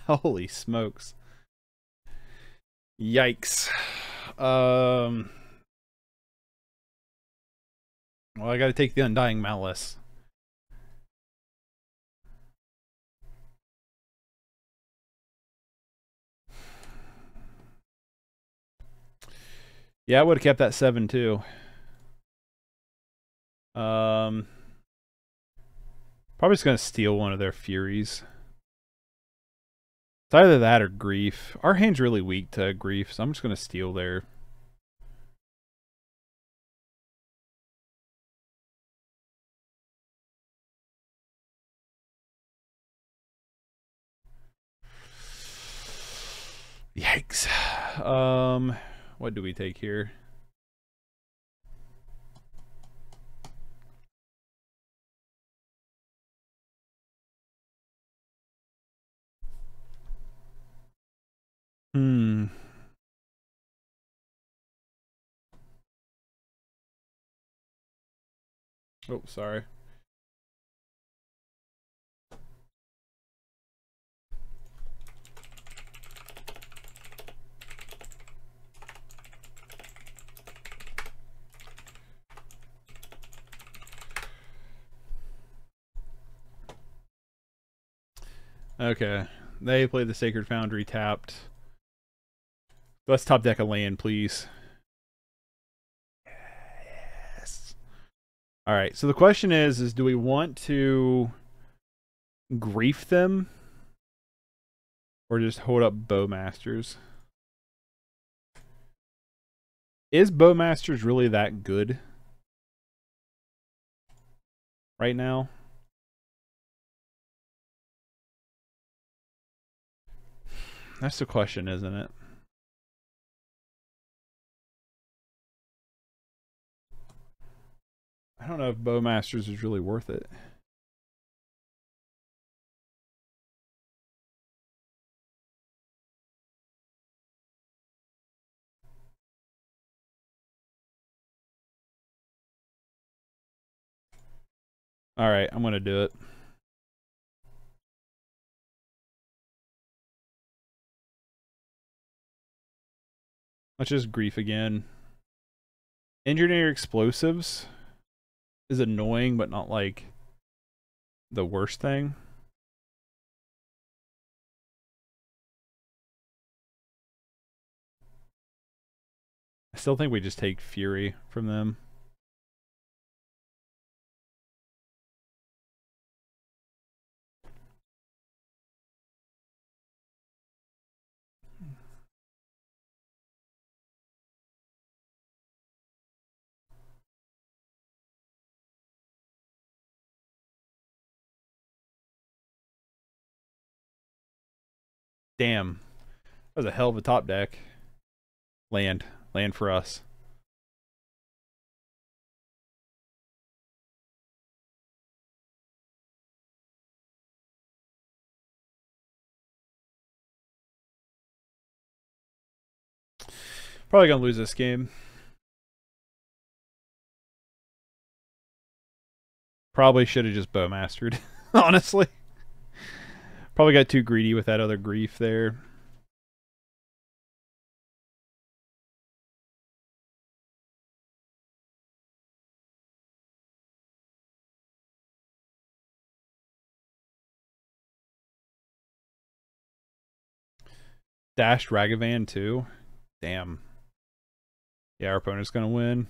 Holy smokes. Yikes. Well, I gotta take the Undying Malice. Yeah, I would have kept that 7 too. Probably just gonna steal one of their Furies. It's either that or Grief. Our hand's really weak to Grief, so I'm just gonna steal there. Yikes. What do we take here? Oh, sorry. Okay. They played the Sacred Foundry tapped. Let's top deck a land, please. Yes. Alright, so the question is do we want to grief them? Or just hold up Bowmasters? Is Bowmasters really that good? Right now? That's the question, isn't it? I don't know if Bowmasters is really worth it. Alright, I'm gonna do it. Let's just grief again. Engineer explosives is annoying, but not like the worst thing. I still think we just take Fury from them. Damn. That was a hell of a top deck. Land. Land for us. Probably gonna lose this game. Probably should have just bowmastered, honestly. Probably got too greedy with that other grief there. Dashed Ragavan too. Damn. Yeah, our opponent's gonna win.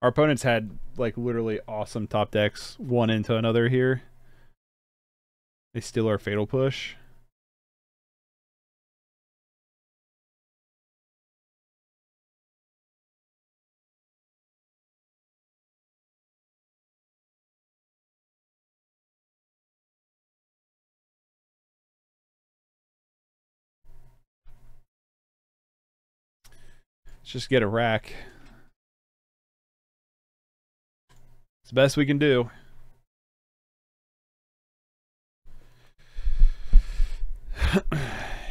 Our opponents had like literally awesome top decks, one into another here. They steal our fatal push. Let's just get a rack. It's the best we can do.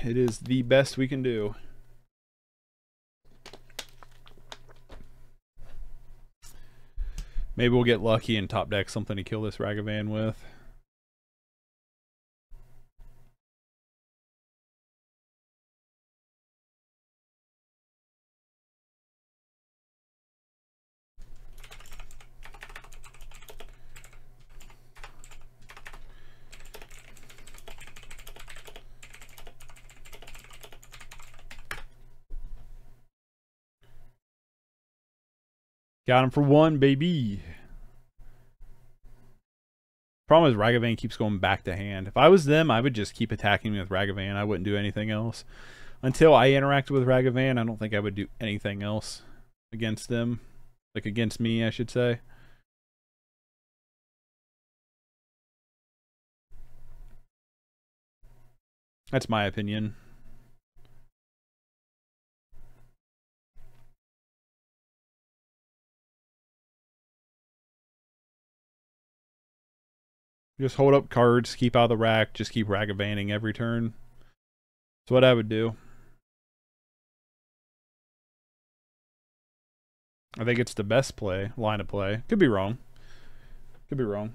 It is the best we can do. Maybe we'll get lucky and top deck something to kill this Ragavan with. Got him for one, baby. Problem is Ragavan keeps going back to hand. If I was them, I would just keep attacking me with Ragavan. I wouldn't do anything else. Until I interacted with Ragavan, I don't think I would do anything else against them. Like against me, I should say. That's my opinion. Just hold up cards, keep out of the rack, just keep Ragavaning every turn. That's what I would do. I think it's the best line of play. Could be wrong. Could be wrong.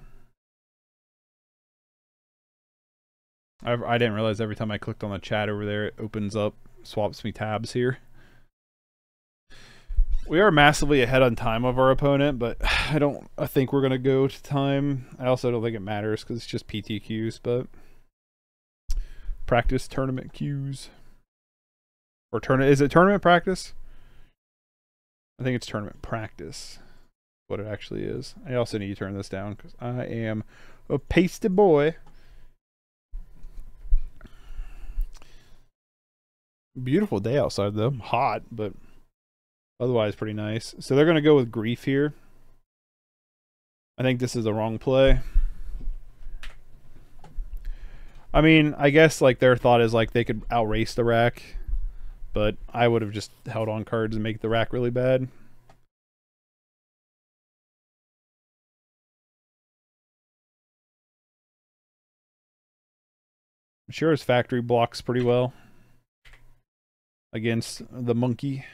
I didn't realize every time I clicked on the chat over there, it opens up, swaps me tabs here. We are massively ahead on time of our opponent, but I think we're going to go to time. I also don't think it matters because it's just PTQs, but practice tournament queues. Or is it tournament practice? I think it's tournament practice. What it actually is. I also need to turn this down because I am a pasty boy. Beautiful day outside though. Hot, but otherwise pretty nice. So they're going to go with grief here. I think this is the wrong play. I mean, I guess like their thought is like they could outrace the rack, but I would have just held on cards and make the rack really bad. Mashura's Factory blocks pretty well against the monkey.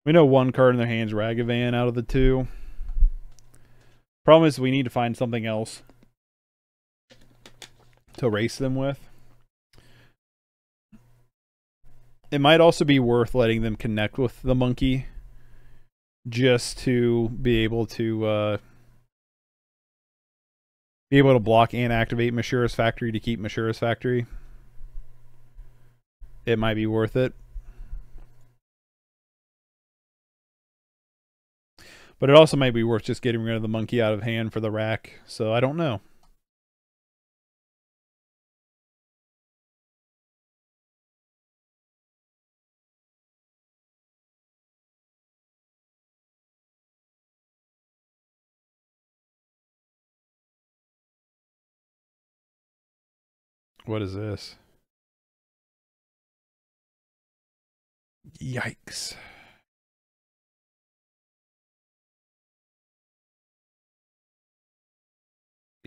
We know one card in their hand's Ragavan out of the two. Problem is we need to find something else to race them with. It might also be worth letting them connect with the monkey just to be able to block and activate Mashura's Factory to keep Mashura's Factory. It might be worth it. But it also might be worth just getting rid of the monkey out of hand for the rack. So I don't know. What is this? Yikes.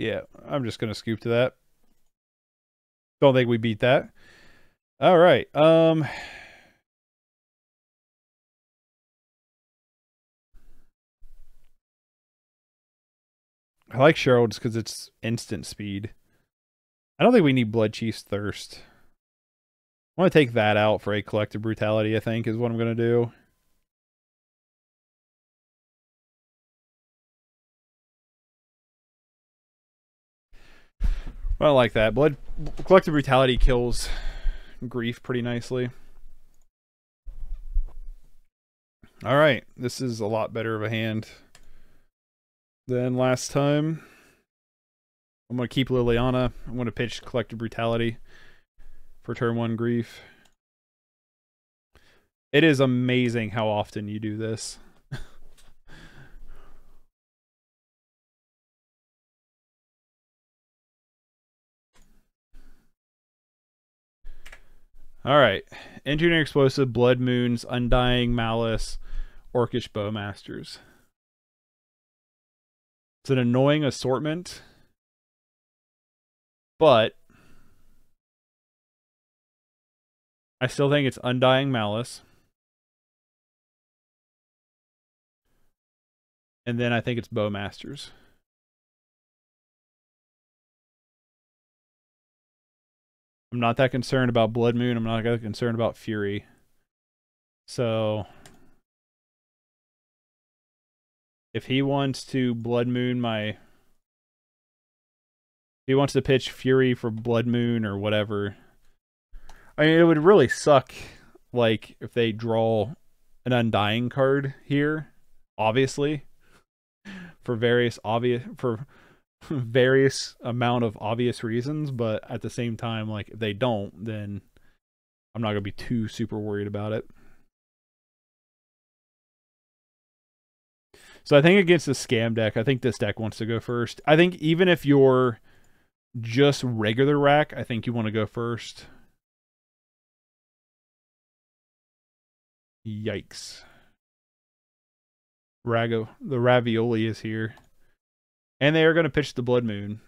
Yeah, I'm just gonna scoop to that. Don't think we beat that. All right. I like Cheryl just because it's instant speed. I don't think we need Blood Chief's Thirst. I want to take that out for a Collective Brutality, I think, is what I'm going to do. I don't like that. Collective Brutality kills Grief pretty nicely. All right, this is a lot better of a hand than last time. I'm going to keep Liliana. I'm going to pitch Collective Brutality for turn 1 Grief. It is amazing how often you do this. All right. Engineer Explosive, Blood Moons, Undying Malice, Orcish Bowmasters. It's an annoying assortment, but I still think it's Undying Malice. And then I think it's Bowmasters. I'm not that concerned about Blood Moon. I'm not that concerned about Fury. So if he wants to Blood Moon if he wants to pitch Fury for Blood Moon or whatever, I mean, it would really suck, like, if they draw an Undying card here, obviously, for various amount of obvious reasons, but at the same time, like, if they don't, then I'm not going to be too super worried about it. So I think against the Scam deck, I think this deck wants to go first. I think even if you're just regular rack, I think you want to go first. Yikes. The Ravioli is here. And they are going to pitch the Blood Moon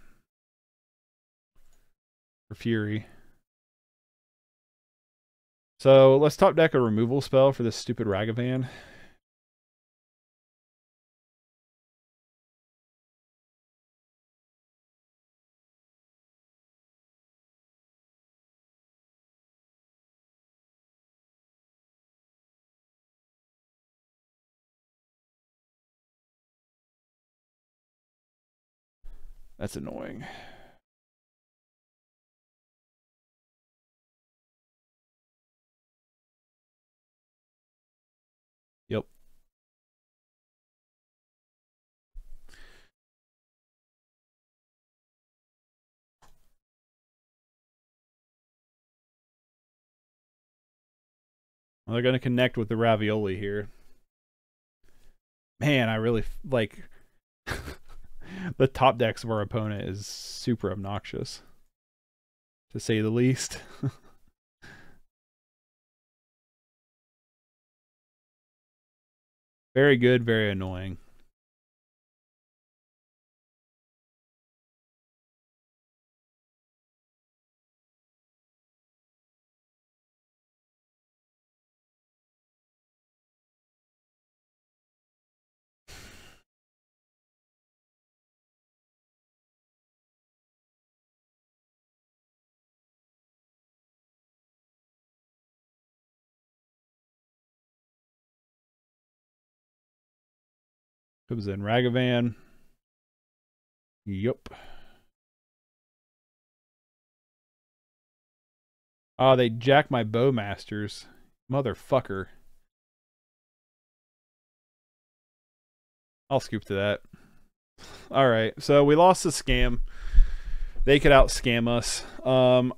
for Fury. So let's top deck a removal spell for this stupid Ragavan. That's annoying. Yep. Well, they're going to connect with the Ravioli here. Man, I really like the top decks of our opponent is super obnoxious, to say the least. Very good, very annoying. Comes in Ragavan. Yup. Oh, they jacked my Bowmasters. Motherfucker. I'll scoop to that. Alright, so we lost the Scam. They could out-scam us.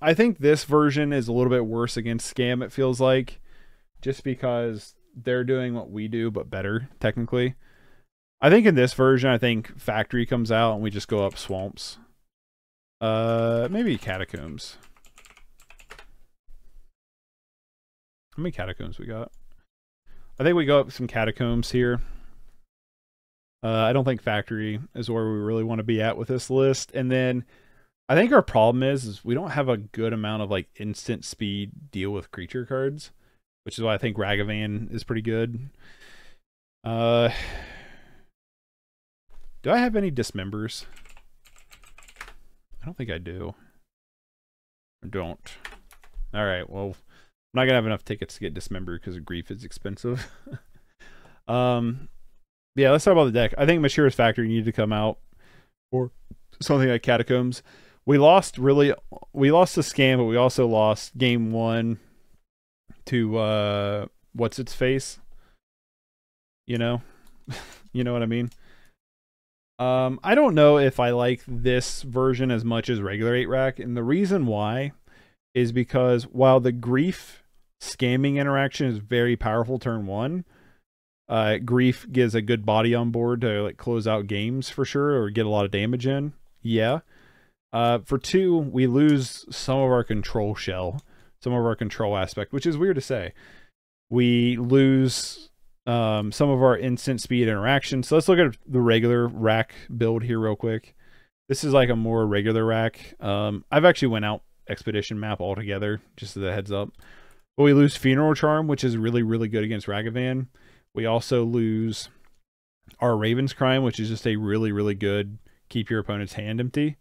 I think this version is a little bit worse against Scam, it feels like. Just because they're doing what we do, but better, technically. I think in this version, I think Factory comes out and we just go up Swamps. Maybe Catacombs. How many Catacombs we got? I think we go up some Catacombs here. I don't think factory is where we really want to be at with this list. And then I think our problem is we don't have a good amount of like instant speed deal with creature cards, which is why I think Ragavan is pretty good. Do I have any dismembers? I don't think I do. I don't. All right, well, I'm not gonna have enough tickets to get dismembered because grief is expensive. Yeah, let's talk about the deck. I think Mashira's Factory needed to come out, or something like Catacombs. We lost to Scam, but we also lost game 1 to what's its face? You know? You know what I mean? I don't know if I like this version as much as regular 8-rack, and the reason why is because while the grief scamming interaction is very powerful turn 1, grief gives a good body on board to like close out games for sure, or get a lot of damage in. Yeah. For 2, we lose some of our control shell, some of our control aspect, which is weird to say. We lose some of our instant speed interaction. So let's look at the regular rack build here real quick. This is like a more regular rack. I've actually went out expedition map altogether, just as a heads up. But we lose Funeral Charm, which is really, really good against Ragavan. We also lose our Raven's Crime, which is just a really, really good keep your opponent's hand empty.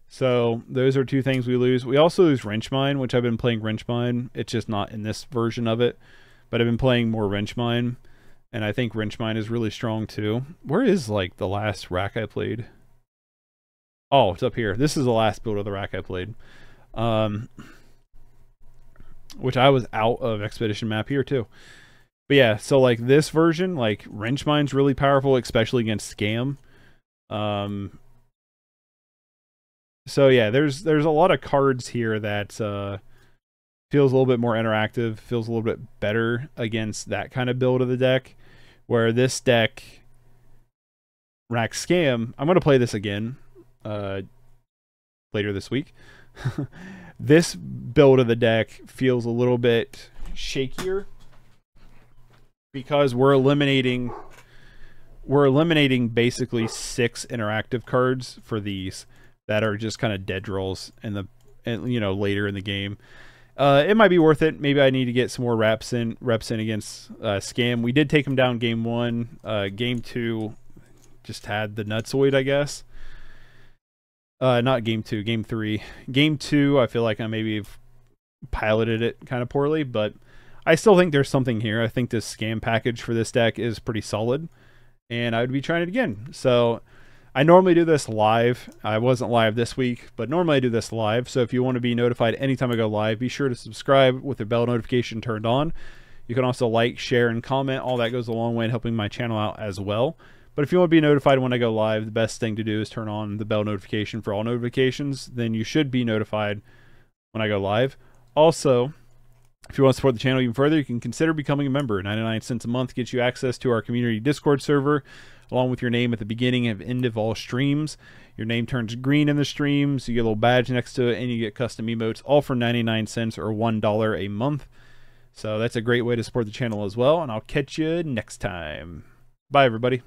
So those are 2 things we lose. We also lose Wrench Mine, which I've been playing Wrench Mine. It's just not in this version of it, but I've been playing more Wrench Mine, and I think Wrench Mine is really strong too. Where is like the last rack I played? Oh, it's up here. This is the last build of the rack I played, which I was out of expedition map here too. But yeah, so like this version, like Wrench Mine's really powerful, especially against Scam. So yeah, there's a lot of cards here that feels a little bit more interactive, feels a little bit better against that kind of build of the deck. Where this deck, Rack Scam, I'm gonna play this again later this week. This build of the deck feels a little bit shakier, because we're eliminating basically 6 interactive cards for these that are just kind of dead draws in the later in the game. It might be worth it. Maybe I need to get some more reps in against Scam. We did take him down game 1. Game 2 just had the nutsoid, I guess. Not game 2, game 3. Game 2, I feel like I maybe piloted it kind of poorly, but I still think there's something here. I think this Scam package for this deck is pretty solid, and I would be trying it again. So I normally do this live. I wasn't live this week, but normally I do this live. So if you want to be notified anytime I go live, be sure to subscribe with the bell notification turned on. You can also like, share, and comment. All that goes a long way in helping my channel out as well. But if you want to be notified when I go live, the best thing to do is turn on the bell notification for all notifications. Then you should be notified when I go live. Also, if you want to support the channel even further, you can consider becoming a member. 99 cents a month gets you access to our community Discord server, along with your name at the beginning and end of all streams. Your name turns green in the streams, you get a little badge next to it, and you get custom emotes, all for 99 cents or $1 a month. So that's a great way to support the channel as well, and I'll catch you next time. Bye, everybody.